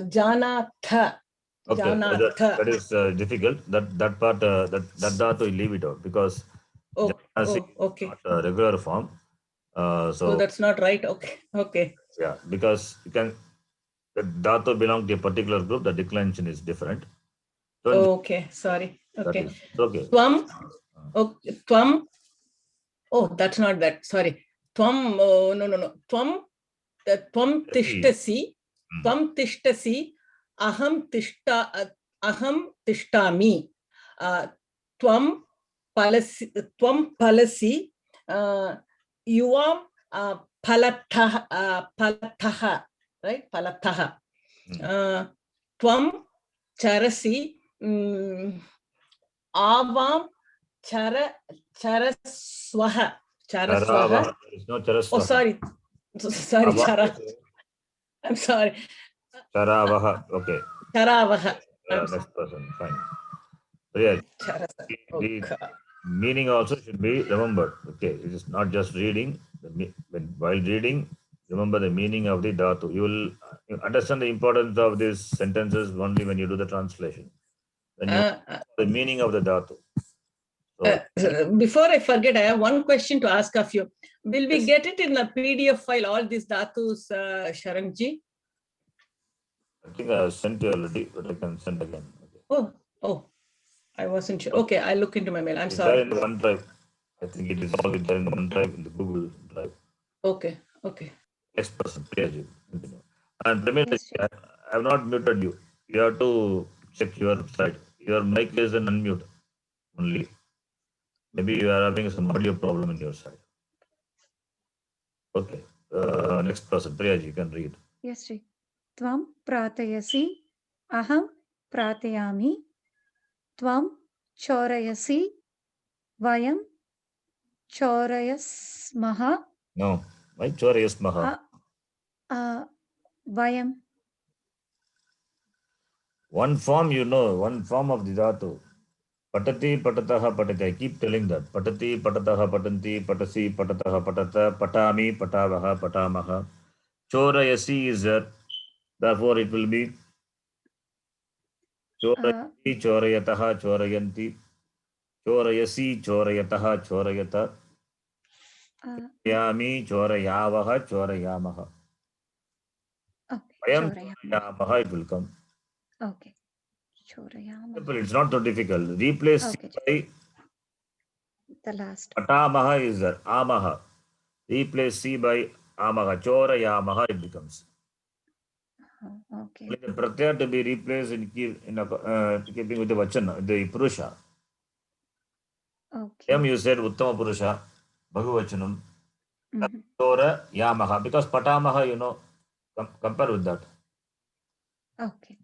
janatha. Okay, that is difficult. That part, that dhatu, you leave it out because janasi Okay. is not a regular form. So that's not right. Okay. Yeah, because you can the dhatu belong to a particular group. The declension is different. So Okay. Sorry. Okay. Okay. Tvam. Tvam. Oh, that's not that. Sorry. Tvam. No. Tvam. Tvam tishtasi. Tvam tishtasi. Aham tishtami. Tvam palasi. Yuvam palataha. Right? Palataha. Tvam charasi. Avam charaswaha. Charaswaha. No charaswaha. Oh, sorry, chara. I'm sorry. Charavaha. Okay. Charavaha. Next person. Fine. So yeah, the meaning also should be remembered. Okay, it is not just reading. While reading, remember the meaning of the dhatu. You will understand the importance of these sentences only when you do the translation. When you the meaning of the dhatu. Before I forget, I have one question to ask of you. Will we get it in a PDF file, all these dhatus, Sharanji? I think I have sent you already, but I can send again. Okay. Oh, I wasn't sure. Okay, I'll look into my mail. I'm it's sorry. There in the OneDrive. I think it is all there in the OneDrive, in the Google Drive. Okay. Next person, Priyaji. And Pramila, I have not muted you. You have to check your side. Your mic is an unmute only. Maybe you are having some audio problem in your side. Okay. Next person, Priyaji, you can read. Yes, Sri. Tvam pratayasi, aham pratayami, tvam chorayasi, vayam चोरयस्मः No. Why chorayasmaha? वयं One form, you know, one form of the dhatu. Patati, patataha, patati. I keep telling that. Patati, patataha, patanti, patasi, patataha, patata, patami, patavaha, patamaha. Chorayasi is there. Therefore, it will be chorayasi, chorayataha, chorayanti. Chorayasi, chorayataha, chorayata. Chorayami, chorayavaha, chorayamaha. Vayam chorayamaha, it will come. Okay. Chorayamaha. Simple, it's not so difficult. Replace Okay. by The last. patamaha is there. Amaha. Replace C by amaha. Chorayamaha it becomes. Okay. Only the pratyaya to be replaced in keeping with the vachana, the purusha. Okay. Yam you said uttama purusha, bhagavachanam. Chorayamaha. Because patamaha, you know, compare with that. Okay.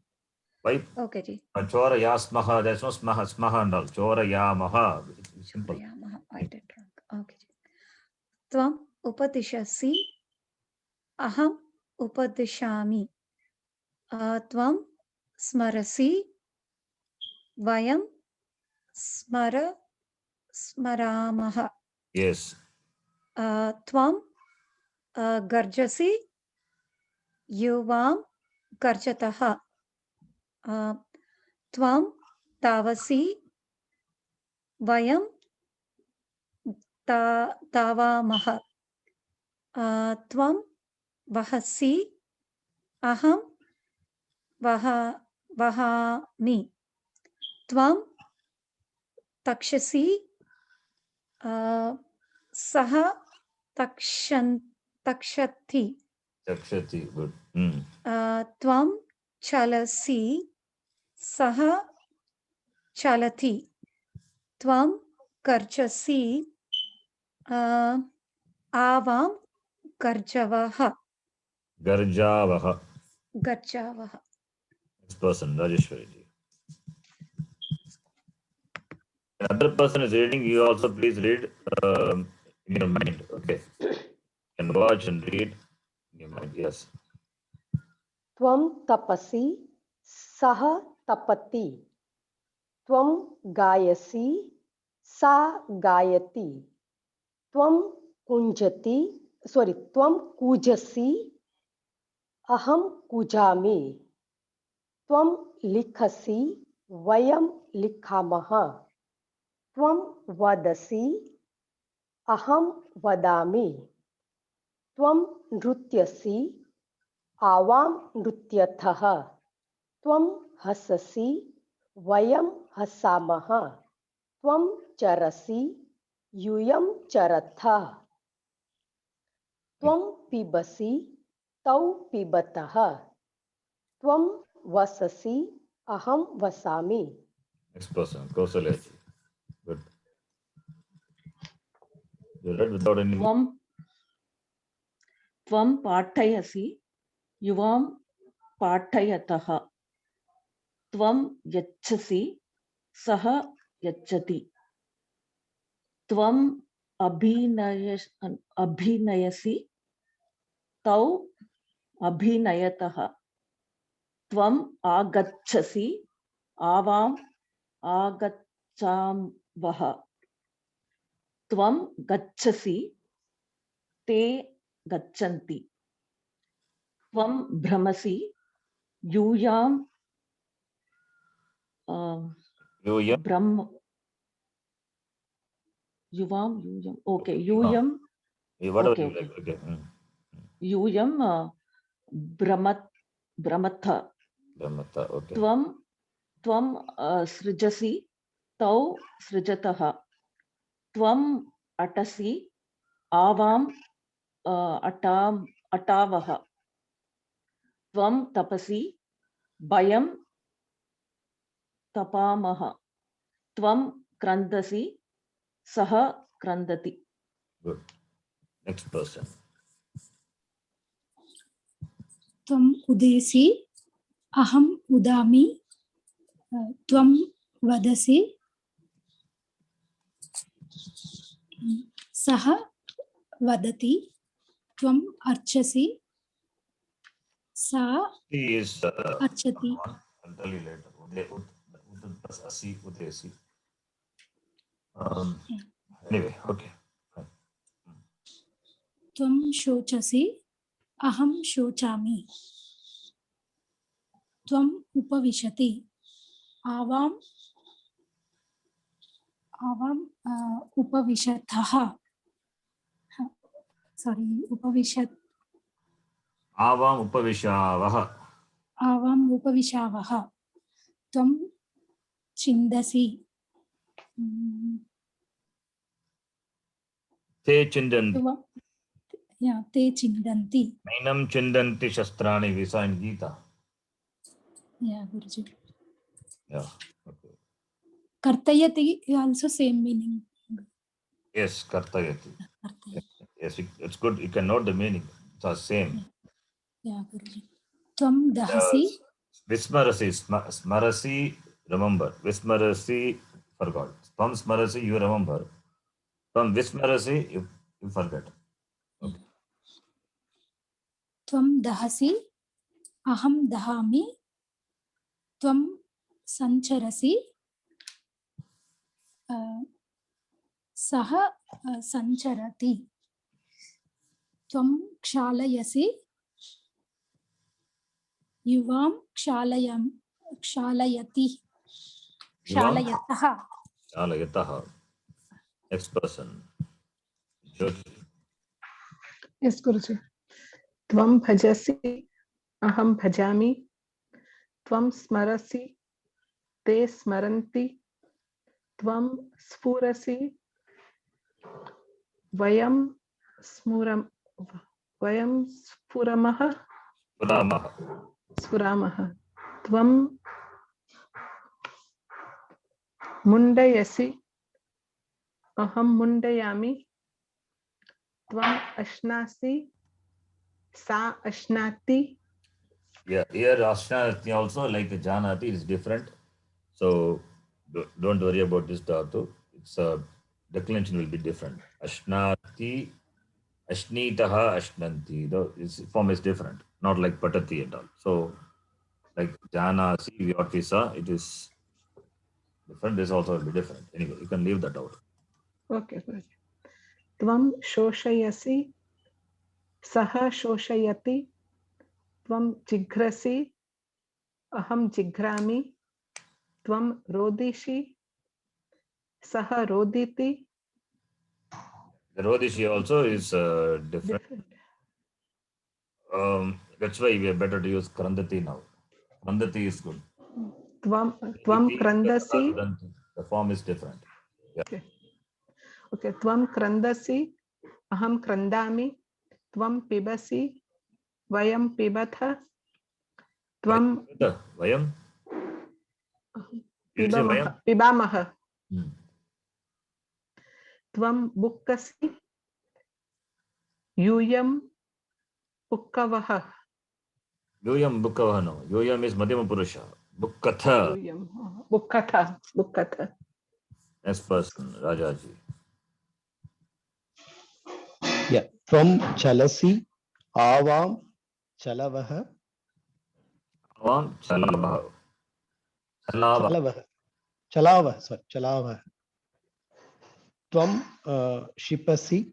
Why? Okay, ji. Chorayasmaha, there's no smaha and all. Chorayamaha. Simple. Chorayamaha. I did wrong. Okay. Tvam upadishasi. Aham upadishami. Tvam smarasi. Vayam smaramaha. Yes. Tvam garjasi. Yuvam garjataha. Tvam tavasi. Vayam tavamaha. Tvam vahasi. Aham vahami. Tvam takshasi. Saha takshati. Takshati, good. Tvam chalasi. Saha chalati. Tvam garjasi. Avam garjavaha. Garjavaha. Garjavaha. Next person, Rajeshwari ji. Another person is reading, you also please read in your mind. Okay. You can watch and read in your mind. Yes. Tvam tapasi, saha tapati. Tvam gayasi, sa gayati. Tvam kujasi, aham kujami. Tvam likhasi, vayam likhamaha. Tvam vadasi, aham vadami. Tvam nrutyasi, avam nrutyathaha. Tvam hasasi, vayam hasamaha. Tvam charasi, yuyam charatha. Tvam pibasi, tau pibataha. Tvam vasasi, aham vasami. Next person, Kausalya ji. Good. You read without any. Tvam patayasi, yuvam patayataha. Tvam yachasi, saha yachati. Tvam abhinayasi, tau abhinayataha. Tvam agachasi, avam agachamvaha. Tvam gachasi, te gachanti. Tvam brahmasi, yuyam yuvam. Okay, yuyam. Whatever Okay, you like. Okay. Yuyam brahmatha. Okay. Tvam srijasi, tau srijataha. Tvam atasi, avam atavaha. Tvam tapasi, bayam tapamaha. Tvam krandasi, saha krandati. Good. Next person. Tvam udesi, aham udami. Tvam vadasi, सः वदति त्वम् अर्चसि सा He is अर्चति I'll tell you later. Plus asi, udesi. Anyway, okay. त्वं शोचसि अहं शोचामि त्वम् उपविशति आवाम् उपविशतः उपविशत् आवाम् उपविशावः आवाम् उपविशावः त्वं चिन्दसि ते चिन्दन्ति ते चिन्दन्ति नैनं चिन्दन्ति शस्त्राणि we saw in Gita. Guruji Yeah. Okay. कर्तयति also same meaning. Yes, kartayati. Yes, it's good. You can note the meaning. It's the same. गुरुजी त्वं दहसि Vismarasi, smarasi, remember. Vismarasi, forgot. Tvam smarasi, you remember. Tvam vismarasi, you forget. Okay. त्वं दहसि अहं दहामि त्वं सञ्चरसि सः सञ्चरति त्वं क्षालयसि युवां क्षालयति क्षालयतः Chalayatah. Next person. Jyoti. Yes, Guruji. Tvam bhajasi, aham bhajami. Tvam smarasi, te smaranti. Tvam sphurasi, vayam spuramaha. Puramaha. Spuramaha. Tvam mundayasi, aham mundayami. Tvam ashnasi, sa ashnati. Yeah, here Ashnati also, like Janati, is different. So don't worry about this dhatu. It's declension will be different. Ashnati, Ashnitaha, Ashnanti. Its form is different, not like Patati and all. So like Janasi, what we saw, it is different. This also will be different. Anyway, you can leave that out. Okay, Guruji. Tvam shoshayasi, saha shoshayati. Tvam jigrasi, aham jigrami. Tvam rodishi, saha roditi. The Rodishi also is different. That's why we are better to use Krandati now. Krandati is good. Tvam Iti, krandasi. the form is different. Yeah. Okay. Tvam krandasi, aham krandami. Tvam pibasi, vayam pibatha. Tvam Vayam? You say Vayam? pibamaha. Tvam bukkasi, yuyam bukkavaha. Yuyam Bukkavaha no. Yuyam is Madhyama Purusha. Bukkatha. Bukkatha. Next person, Rajaji. Yeah. From chalasi, avam chalavaha. Avam Chalavaha. Chalavaha. Chalavaha. Sorry, chalavaha. Tvam shipasi,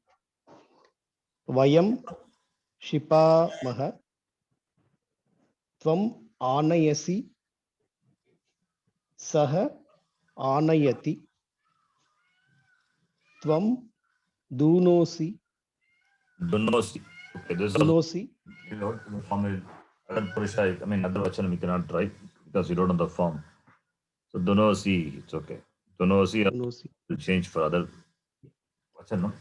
vayam shipamaha. Tvam anayasi, saha anayati. Tvam dunosi. Dunosi. Okay, this is Dunosi. the form is other Purusha. I mean, other Vachanam we cannot write because you don't know the form. So Dunosi, it's okay. Dunosi Dunosi. will change for other Vachanam.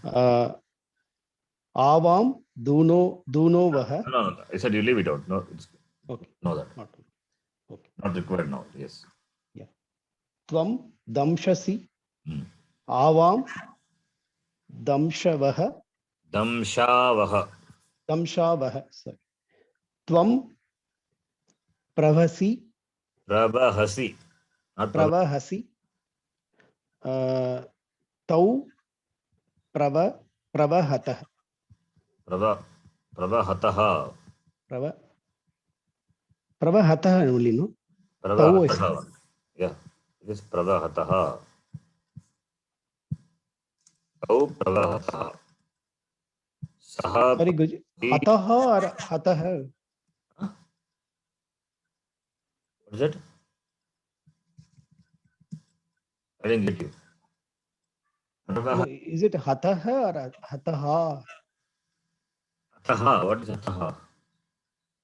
Avam dunovaha. No. I said you leave it out. No, it's Okay. know that. Not okay. Not required now. Yes. Yeah. Tvam damshasi. Hmm. Avam damshavaha. Damshavaha. Damshavaha. Sorry. Tvam pravasi. Prabhasi. Not Pravahasi. Tau Pravahatah. Pravahatah. Pravahatah only, no? Pravahatah. Yeah, it is Pravahatah. Tau Pravahatah. Saha. Sorry, Guruji. Hataha or Hataha? What is it? I didn't get you. No, is it Hataha or Hataha? Hataha. What is Hataha?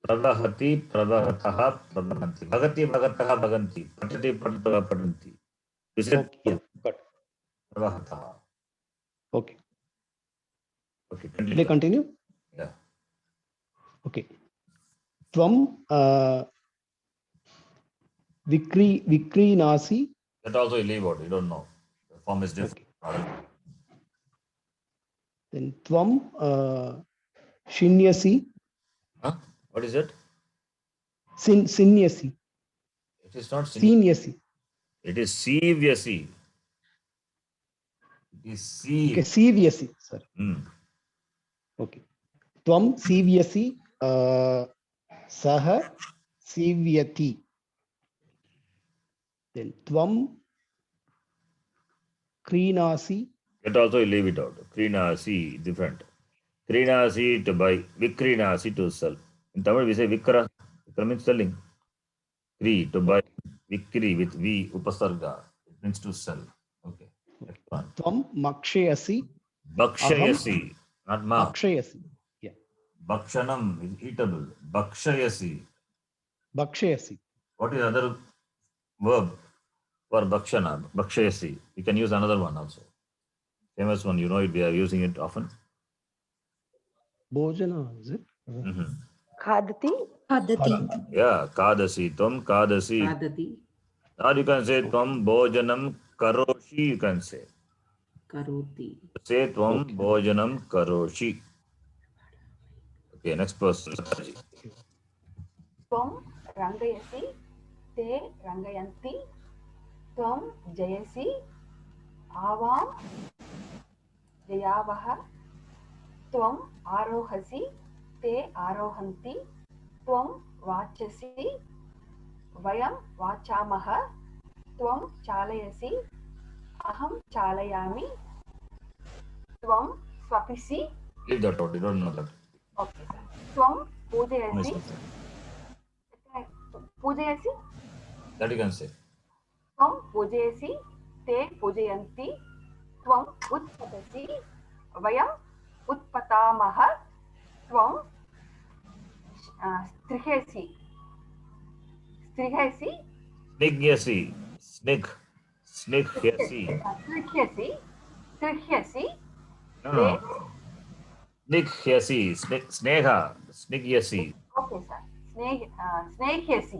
Pravahati, Pravahatah, Pravahanti. Bhagati, Bhagatah, Bhaganti. Patati, Patata, Patanti. You said Okay, yeah, got it. Pravahatah. Okay. Okay, Will I continue. continue? Yeah. Okay. Tvam Vikrinasi. That also you leave out. You don't know. The form is different. Okay. Then Tvam Shinyasi. Huh? What is it? Sinyasi. It is not Sinyasi. It is Sivyasi. It is Siv. Okay, Sivyasi. Sorry. Okay. Tvam Sivyasi Saha Sivyati. Then Tvam Krinasi. That also you leave it out. Krinasi, different. Krinasi to buy. Vikrinasi to sell. In Tamil we say Vikra. Vikra means selling. Kri to buy. Vikri with V upasarga. It means to sell. Okay. Next one. Tvam Makshayasi. Bhakshayasi. Not ma. Makshayasi. Yeah. Bhakshanam is eatable. Bhakshayasi. Bhakshayasi. What is other verb for bhakshana? Bhakshayasi. You can use another one also. Famous one, you know it, we are using it often. Bhojana, is it? Khadati. Khadati. Yeah, kadasi, tvam kadasi. Kadati. Or you can say tvam bhojanam karoshi, you can say. Karoti. Say tvam bhojanam karoshi. Okay, next person. Tvam rangayasi, te rangayanti, tvam jayasi, avam jayavaha, tvam arohasi, te arohanti, tvam vachasi, vayam vachamaha, tvam chalayasi, aham chalayami, tvam swapisi. Leave that out, you don't know that. Okay, sir. Tvam pujayasi. Pujayasi? That you can say. Tvam pujayasi, te pujayanti, tvam utpatasi, vayam utpatamaha, tvam strihasi. Strihasi? Snigyasi. Snigyasi. Strihyasi. Strihyasi. No. Snigyasi. Sneha. Snigyasi. Okay, sir. Snehyasi.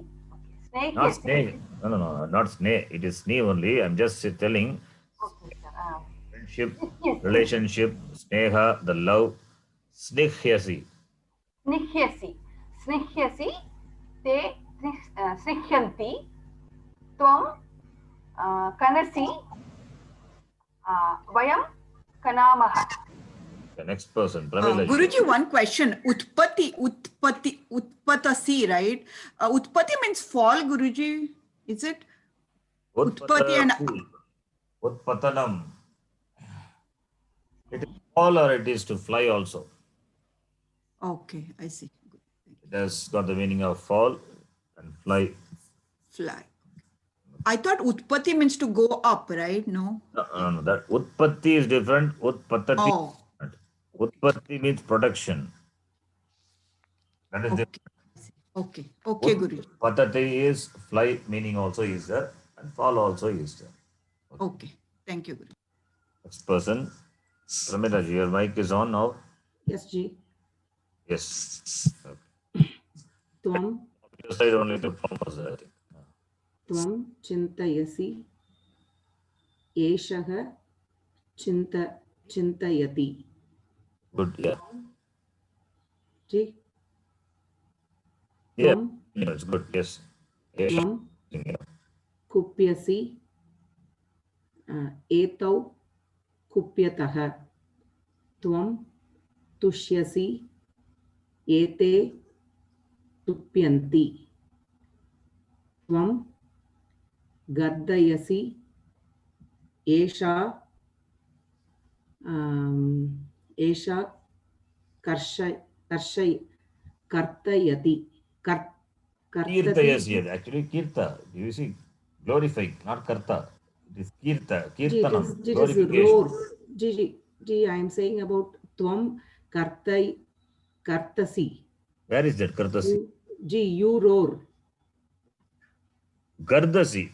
Not Snehyasi. snake. No, not snake. It is snake only. I'm just telling. Okay, sir. Friendship, relationship, sneha, the love. Snihyasi. Snihyasi. Snihyasi. Te snihyanti. Tvam kanasi. Vayam kanamaha. The next person. Pramila. Guruji, one question. Utpatasi, right? Utpati means fall, Guruji. Is it? Utpati and Utpatanam. It is fall or it is to fly also. okay, I see. It has got the meaning of fall and fly. Fly. I thought Utpati means to go up, right? No. No. That Utpatti is different. Utpatati. Oh. Utpatti means production. That is different. Okay, Guruji. Patati is fly, meaning also is there, and fall also is there. Okay, thank you, Guruji. Next person. Pramila ji, your mic is on now. Yes, Ji. Yes. Tvam. Your side only to form was there, I think. Tvam chintayasi. Eshaha chintayati. Good, yeah. Ji. Yeah, Tvam. it's good, yes. Tvam Yeah. kupyasi. Etau kupyataha. Tvam tushyasi. Ete tupyanti. Tvam gardayasi. Esha Esha kartayati. Kirtayasi, actually kirta. You see, glorifying, not karta. It is kirta, kirtanam, It is glorification. roar. Ji, I am saying about tvam kartasi. Where is that kartasi? You roar. Gardasi.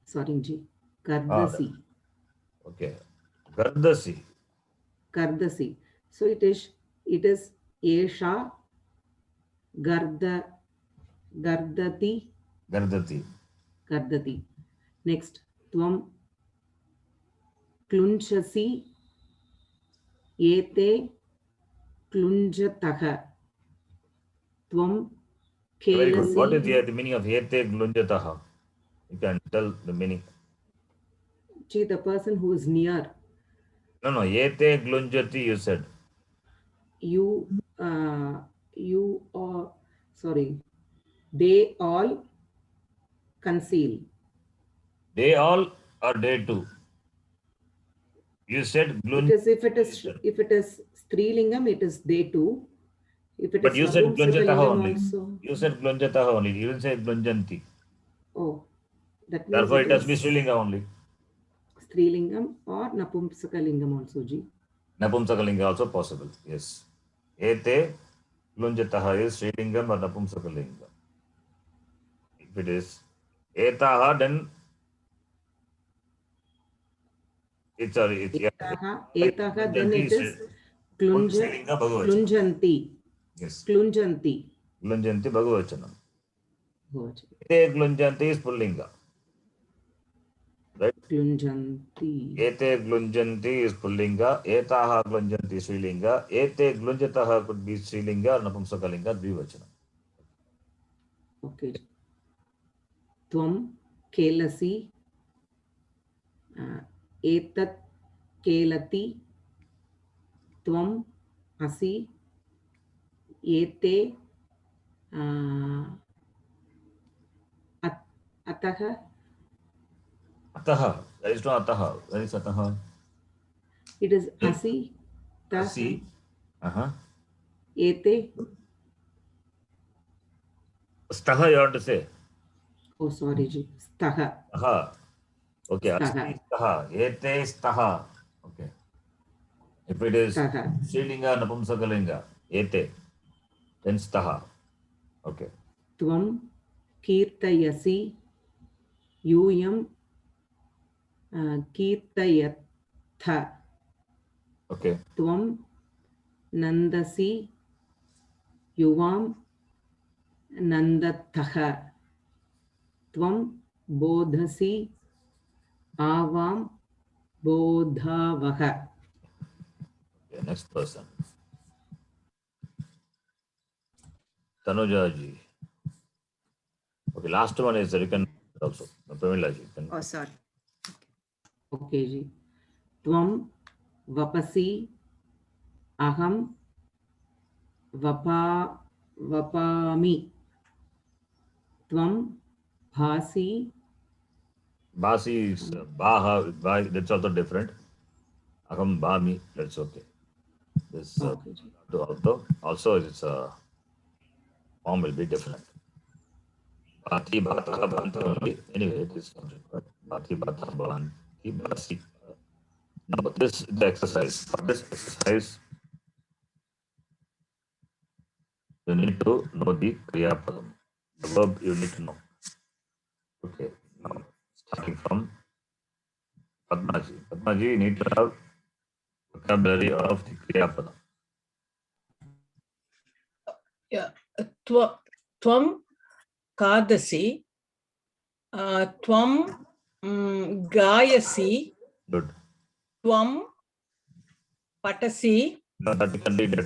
Sorry, Ji. Kardasi. Okay. Gardasi. Kardasi. So it is Esha Gardati. Next, Tvam Klunchasi. Ete Klunjataha. Tvam Very good. Kelasi. What is the meaning of ete glunjataha? You can tell the meaning. Ji, the person who is near. No, ete glunjati, you said. You are, sorry, they all conceal. They all or they two? You said glunjati. Because if it is Strilingam, it is they two. If it But is you said glunjataha only. also, You said glunjataha only. You didn't say glunjanti. oh, that means Therefore, it has to be Srilinga only. Strilingam or Napumsakalingam also, Ji. Napumsakalinga also possible. Yes. Ete glunjataha is Srilingam or Napumsakalinga. If it is etaha, then it's Etaha, then it is Klunjanti. Yes. Klunjanti. Glunjanti Bhagavachanam. Ete glunjanti is Pullinga. Right? Klunjanti. Ete glunjanti is Pullinga. Etaha glunjanti is Srilinga. Ete glunjataha could be Srilinga or Napumsakalinga, Dvivachanam. Okay. Tvam kelasi. Etat kelati. Tvam asi. Ete ataha. Ataha. There is no ataha. Where is ataha? It is asi. Asi. Ete. Staha you want to say? Oh, sorry, Ji. Staha. Aha. Okay. Staha. Asti staha. Ete staha. Okay. If it is Srilinga, Napumsakalinga, ete, then staha. Okay. Tvam kirtayasi. Yuyam kirtayatha. Okay. Tvam nandasi. Yuvam nandatha. Tvam bodhasi. Avam bodhavaha. Okay, next person. Tanuja ji. Okay, last one is you can also. Pramila ji. Oh, sorry. Okay, Ji. Tvam vapasi. Aham vapami. Tvam bhasi. Basi is baha, that's also different. Aham bhami, that's okay. This also its form will be different. Bhati, bhata, bhanta only. Anyway, it is bhati, bhata, bhanti, bhasi. Now this is the exercise. For this exercise, you need to know the Kriya Padam. The verb you need to know. Okay, now starting from Padmaji. Padmaji, you need to have vocabulary of the Kriya Padam. Yeah. Tvam kadasi. Tvam gayasi. Good. Tvam patasi. No, that you can read it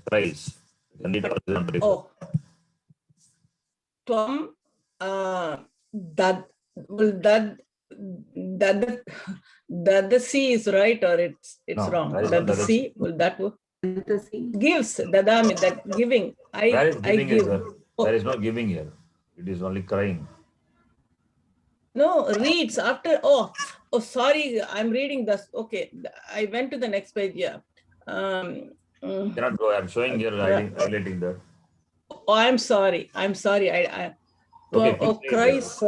thrice. You can read all the numbers. Oh. Tvam Dadasi is right or it's No, wrong? that is not Dadasi, will that work? Dadasi. Gives, dadami, that giving. Where is I giving here, give. sir? There is no giving here. It is only crying. No, reads after. Oh, sorry. I'm reading this. Okay, I went to the next page. Yeah. Cannot go. I'm showing here, highlighting that. Oh, I'm sorry. I'm sorry. Okay, Oh, keep cries.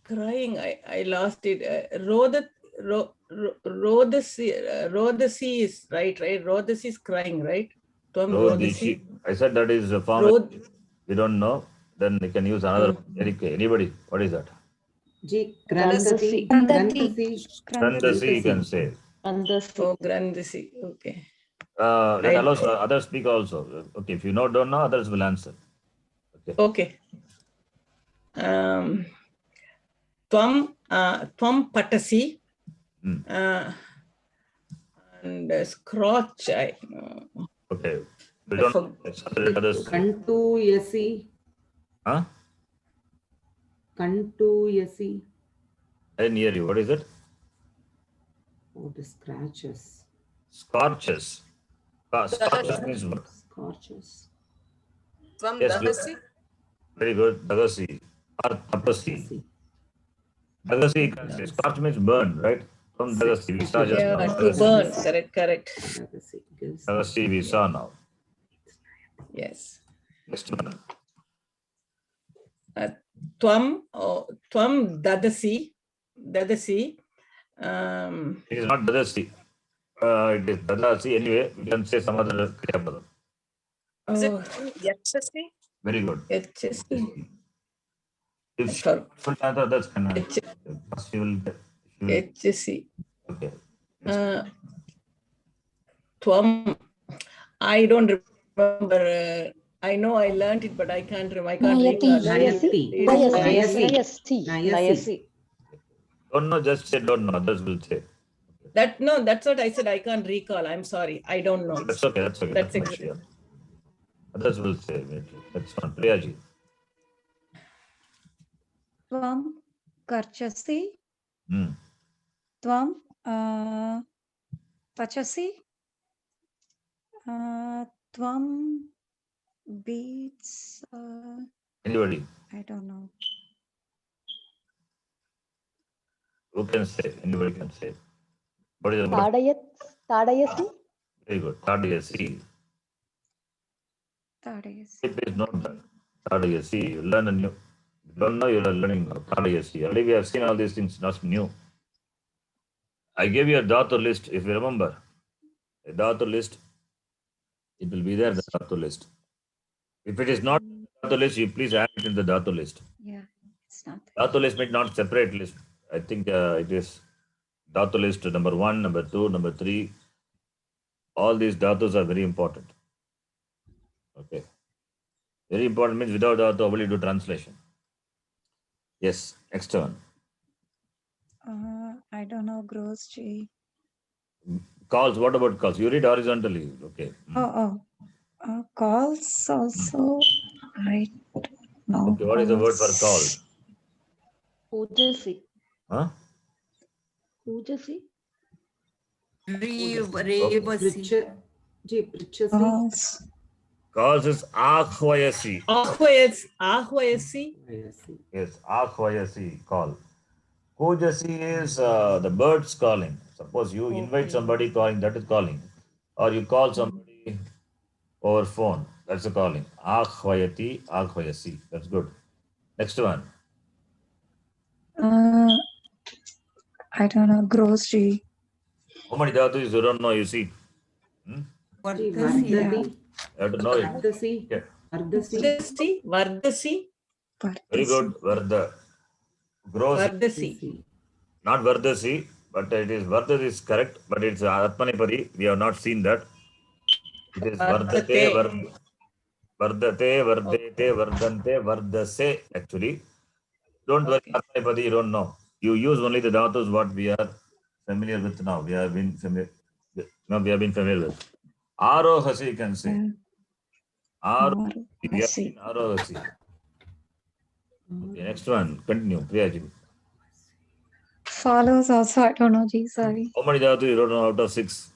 Crying. I lost it. Rodasi is right. Rodasi is crying, right? Rodishi. I said that is a form. We don't know. Then you can use another. Anybody? What is that? Ji, Grandasi. Grandasi. Grandasi, you can say. Oh, Grandasi. Okay. Let allows others speak also. Okay, if you don't know, others will answer. Okay. Tvam patasi. And scratch. Okay. We don't others. Kantu yasi. Huh? Kantu yasi. I didn't hear you. What is it? Oh, the scratches. Scorches. Scorches means what? Scorches. Yes, very good. Dagasi or tapasi. Dagasi, you can say. Scorch means burn, right? From Dagasi, we saw just now. To burn. Correct. Dagasi, we saw now. Yes. Next one. Tvam dadasi. It is not Dadasi. It is Dadasi. Anyway, we can say some other Kriyapadam. Yachasi? Very good. Yachasi. If she will answer, others can answer. She will. Yachasi. Okay. Tvam. I don't remember. I know I learned it, but I can't remember. I can't recall. Nayasi. Don't know, just say don't know. Others will say. That's what I said. I can't recall. I'm sorry. I don't know. That's okay. That's okay. That's That's exactly. sure. Others will say. That's not Priyaji. Tvam karchasi. Hmm. Tvam pachasi. Tvam beats. Anybody I don't know. who can say? Anybody can say. What is the word? Tadayasi. Very good. Tadayasi. Tadayasi. It is not that. Tadayasi. You learn a new. You don't know, you are learning now. Tadayasi. Already we have seen all these things, not new. I gave you a dhatu list, if you remember. A dhatu list. It will be there, the dhatu list. If it is not dhatu list, you please add it in the dhatu list. Yeah, it's not. Dhatu list means not separate list. I think it is dhatu list number 1, number 2, number 3. All these dhatus are very important. Okay. Very important means without dhatu, how will you do translation? Yes, next one. I don't know. Gross G. Calls, what about calls? You read horizontally. Okay. Calls also. I don't know. Okay, what is the word for call? Pujasi. Huh? Pujasi. Prichasi. Calls is akhvayasi. Ahvayasi. Yes, akhvayasi, call. Pujasi is the birds calling. Suppose you invite somebody calling, that is calling. Or you call somebody over phone, that's a calling. Akhvayati, akhvayasi. That's good. Next one. I don't know. Gross G. How many dhatus you don't know, you see? Vardasi. You have to know it. Vardasi. Okay. Vardasi. Very good. Varda. Gross. Vardasi. Not Vardasi, but it is Vardasi is correct, but it's Atmanipadi. We have not seen that. It is Vardate, Vardate, Vardete, Vardante, Vardase, actually. Don't worry, Atmanipadi, you don't know. You use only the dhatus what we are familiar with now. We have been familiar with. Arohasi, you can say. Arohasi. We have seen Arohasi. Okay, next one. Continue, Priyaji. Follows also, I don't know, Ji, sorry. How many dhatu you don't know out of 6?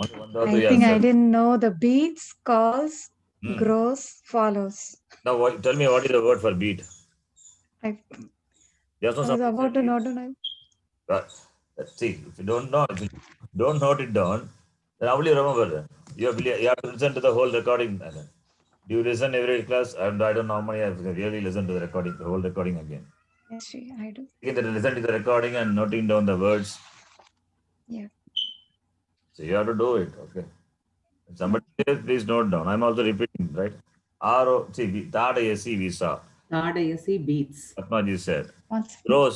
Only one dhatu I you think I answered. didn't know the beats, calls, Hmm. grows, follows. Now tell me what is the word for beat? I Yes, no, was somebody about said to beat. know to know. See, if you don't know, if you don't note it down, then how will you remember that? You have to listen to the whole recording. Do you listen every class? And I don't know how many have really listened to the recording, the whole recording again. Yes, Ji, I do. You can listen to the recording and noting down the words. Yeah. So you have to do it, okay? If somebody says, please note down. I'm also repeating, right? R-O-C, Tadayasi Visa. Tadayasi beats. Atmaji said. Once. Grows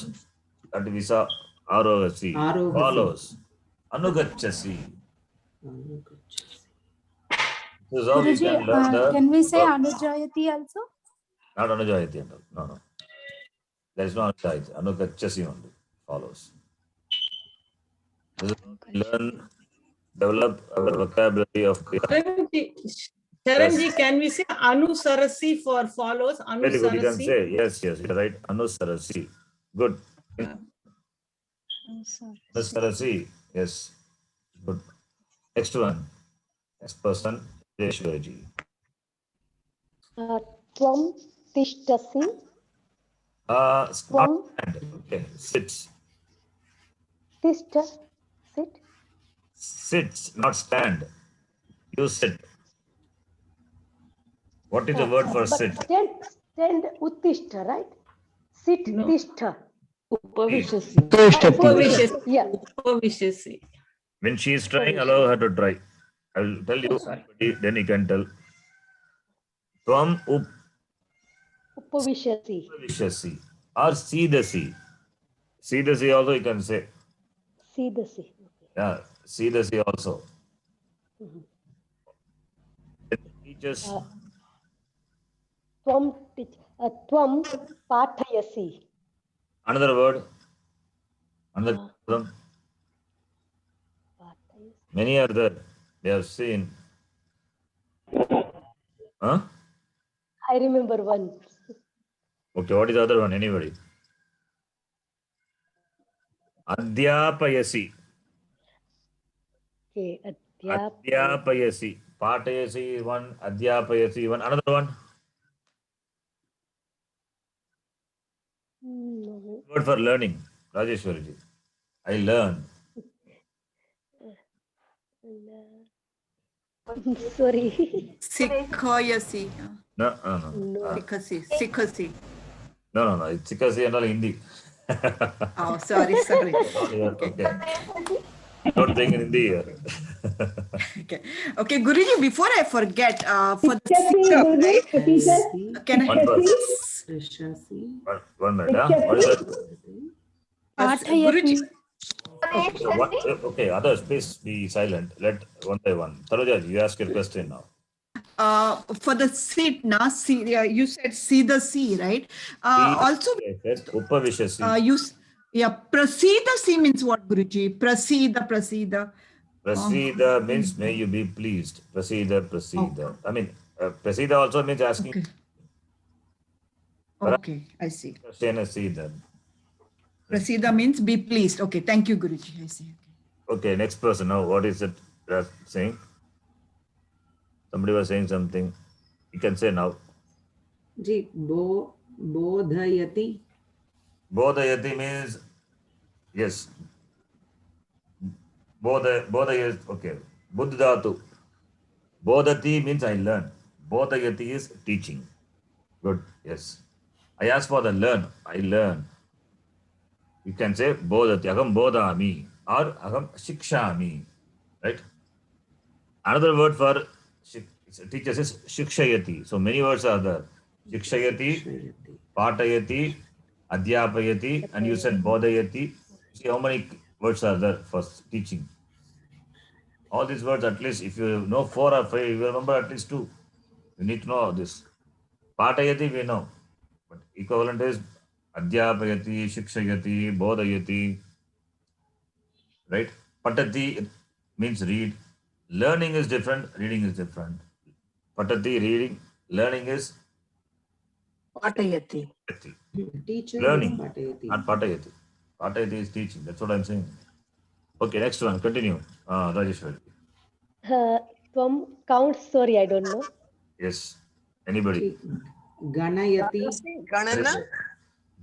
at Visa, R-O-C. Arohasi. Follows. Anugachasi. This is how we Guruji, can learn the. can we say Anujayati also? Not Anujayati. No. There is no Anujayati. Anugachasi only. Follows. This is how we learn, develop our vocabulary of the. Charanji, can we say Anusarasi for follows? Very good. You can Anusarasi. say yes. You're right. Anusarasi. Good. Anusarasi. Yes. Good. Next one. Next person. Jeshwarji. Tvam tishtasi. Stand. Okay. Sits. Tishta. Sit. Sits, not stand. You sit. What is the word for But sit? stand uttishta, right? Sit No. tishta. Upavishasi. Yeah. Upavishasi. When she is trying, allow her to try. I will tell you, then you can tell. Tvam Upavishasi. upavishasi. Or see the sea. See the sea also you can say. See the sea. Yeah, see the sea also. Teachers. Tvam pathayasi. Another word. Another problem. Many are there. They have seen. Huh? I remember one. Okay, what is the other one? Anybody? Adhyapayasi. Okay. Adhyapayasi. Patayasi is one. Adhyapayasi one. Another one. Word for learning. Rajeshwariji. I learn. Sorry. Sikhayasi. No. Sikhasi. No. It's Sikasi and all Hindi. Oh, sorry. Okay. Don't think in Hindi here. Okay, Guruji, before I forget, for the sikha, right? Can I? One person. Rishasi. One minute. What is that? Guruji. Okay, others, please be silent. Let one by one. Tanuja, you ask your question now. For the sit, you said see the sea, right? Also, Upavishasi. prasidasi means what, Guruji? Prasida. Prasida means may you be pleased. Prasida. I mean, prasida also means asking. Okay, I see. Prasida. Prasida means be pleased. Okay, thank you, Guruji. I see. Okay, next person now. What is it saying? Somebody was saying something. You can say now. Ji, bodhayati. Bodhayati means, yes. Bodhayati, okay. Buddhatu. Bodhati means I learn. Bodhayati is teaching. Good, yes. I ask for the learn. I learn. You can say bodhati. Aham bodhami or aham shikshami. Right? Another word for teachers is shikshayati. So many words are there. Shikshayati, patayati, adhyapayati, and you said bodhayati. See how many words are there for teaching. All these words, at least if you know 4 or 5, you remember at least 2. You need to know this. Patayati we know, but equivalent is adhyapayati, shikshayati, bodhayati. Right? Patati means read. Learning is different, reading is different. Patati, reading. Learning is Patayati. Teacher learning, is patayati. not patayati. Patayati is teaching. That's what I'm saying. Okay, next one. Continue. Rajeshwari. Tvam counts. Sorry, I don't know. Yes. Anybody? Ganayati. Ganana.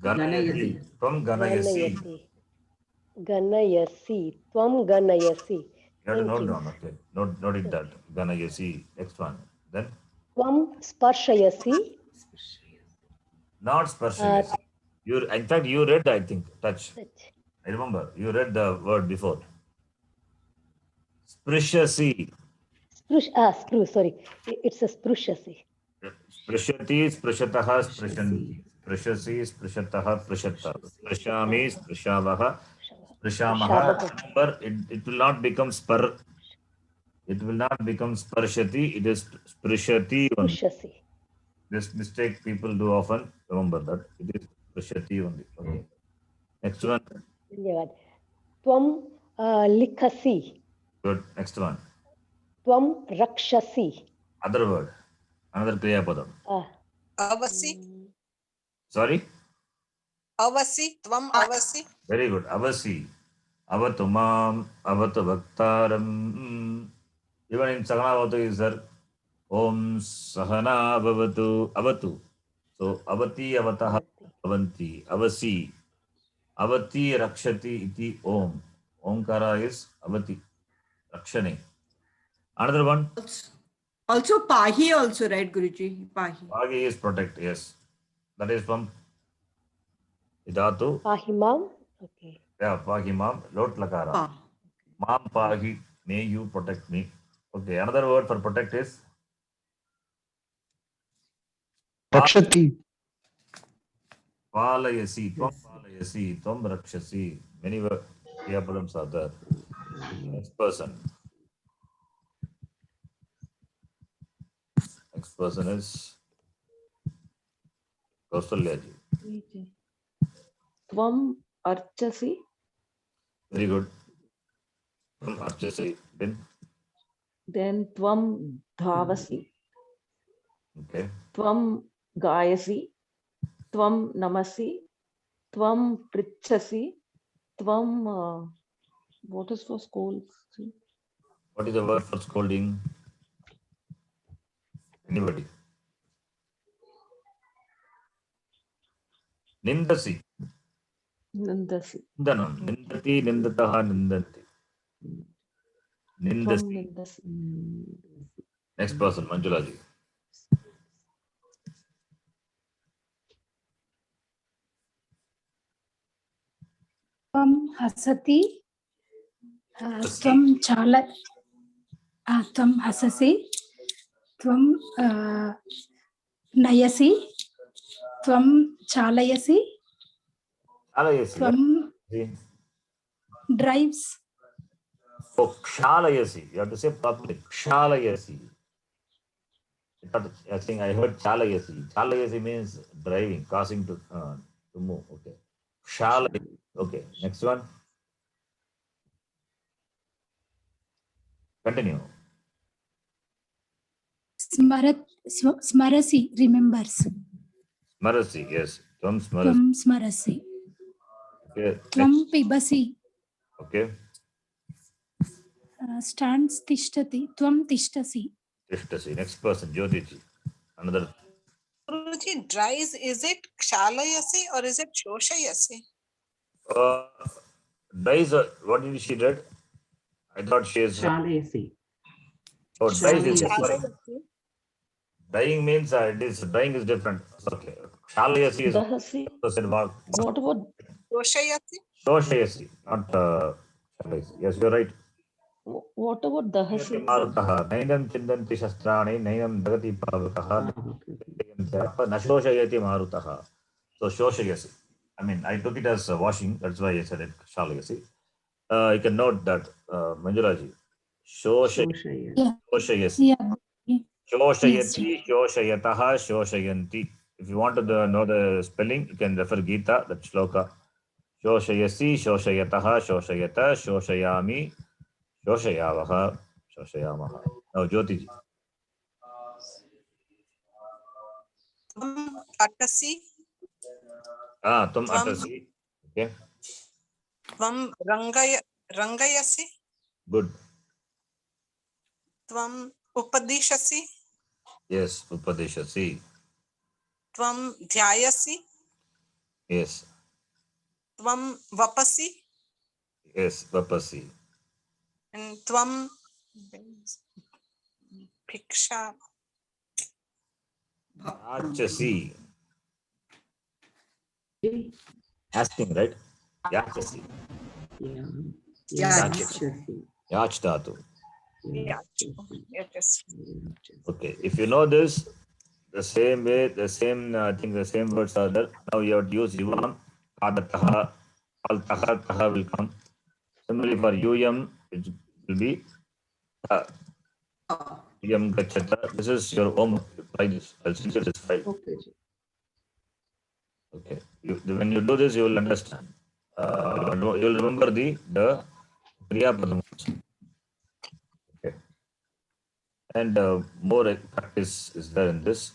Ganayati. Tvam ganayasi. Ganayati. Ganayasi. Tvam ganayasi. You have to Thank note you. down. Okay. Note it that. Ganayasi. Next one. Then Tvam sparshayasi. not sparshayasi. In fact, you read, I think, touch. Touch. I remember you read the word before. Sprishasi. Sprush. Sorry, it's a sprushasi. Sprishati, sprishataha, sprishanti. Sprishasi, sprishataha, prishata. Sprishami, sprishavaha, sprishamaha. Remember, it will not become spar. It will not become sparshati. It is sprishati. Only. Sprushasi. This mistake people do often. Remember that. It is sprishati only. Okay. Next one. Dhanyavad. Tvam likhasi. Good. Next one. Tvam rakshasi. Other word. Another kriya padam. Avasi. Sorry? Avasi. Tvam avasi. Very good. Avasi. Avatu mam. Avatu bhaktaram. Even in Sahanavatu is there. Om Sahana Bhavatu. Avatu. So Avati Avataha Avanti. Avasi. Avati Rakshati iti Om. Omkara is Avati. Rakshane. Another one. Also Pahi also, right, Guruji? Pahi. Pahi is protect. Yes. That is from Idatu. Pahimam. Okay. Yeah, Pahi Mam. Lot Lakara. Pa. Mam Pahi. May you protect me. Okay. Another word for protect is Rakshati. Palayasi. Tvam Palayasi. Tvam Rakshasi. Many Kriyapadams are there. Next person. Next person is Kausalyaji. Tvam archasi. Very good. Tvam Archasi. Then tvam dhavasi. Okay. Tvam gayasi. Tvam namasi. Tvam prichasi. Tvam, what is for schools? What is the word for scolding? Anybody? Nindasi. Nindasi. Nindanam. Nindati, nindataha, nindanti. Tvam Nindasi. nindasi. Next person, Manjulaji. Tvam hasati. Tvam tvam hasasi. Tvam nayasi. Tvam chalayasi. Shalayasi. Tvam drives. Oh, Shalayasi. You have to say properly. Shalayasi. I think I heard Chalayasi. Chalayasi means driving, causing to move. Okay. Shalayasi. Okay. Next one. Continue. Smarasi, remembers. Smarasi. Yes. Tvam Smarasi. Tvam smarasi. Okay. Tvam Next. pibasi. Okay. Stands tishtati. Tvam tishtasi. Tishtasi. Next person, Jyotiji. Another. Guruji, dries, is it kshalayasi or is it shoshayasi? Dies. What did she read? I thought she is. Shalayasi. Oh, dies is Shalayasi. different. Dying means dying is different. Okay. Shalayasi is Dahasi. What about Shoshayasi? Shoshayasi, not Shalayasi. Yes, you're right. what about dahasi? Marutaha. Nainam chindanti shastrani, nainam dagati pavakaha, nashoshayati marutaha. So Shoshayasi. I mean, I took it as washing. That's why I said it Shalayasi. You can note that, Manjulaji. Shoshayasi. Yeah. Shoshayati, Shoshayataha, Shoshayanti. If you want to know the spelling, you can refer Gita, that shloka. Shoshayasi, Shoshayataha, Shoshayata, Shoshayami, Shoshayavaha, Shoshayamaha. Now, Jyotiji. Tvam atasi. Tum atasi. Okay. त्वं रङ्गयसि Good. त्वम् उपदिशसि Yes. Upadeshasi. त्वं ध्यायसि Yes. त्वं वपसि Yes. Vapasi. and त्वं भिक्षा Yachasi. Asking, right? Yachasi. Yachasi. Yach dhatu. yes. Okay. If you know this, the same way, the same thing, the same words are there. Now you have to use yuvam, adataha, altaha, taha will come. Similarly for yum, it will be yum gachata. This is your homework. Try this. I'll send you this file. Okay. Okay. When you do this, you will understand. You will remember the Kriya Padam. Okay. And more practice is there in this.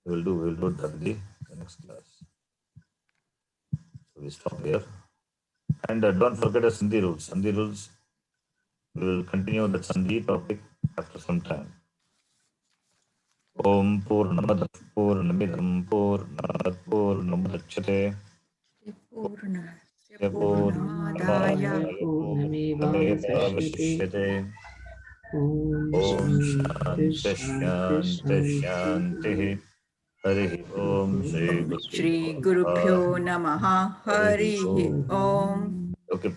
We will do that in the next class. So we stop here. And don't forget the Sandhi rules. Sandhi rules, we will continue the Sandhi topic after some time. Om Purnamad Purnamidam Purnamad Purnamudachyate Purnadaya Purnamevavashishyate. Om Shanti Shanti Shanti. Hari Om Shri Shri Gurubhyo Namaha. Hari Om. Okay.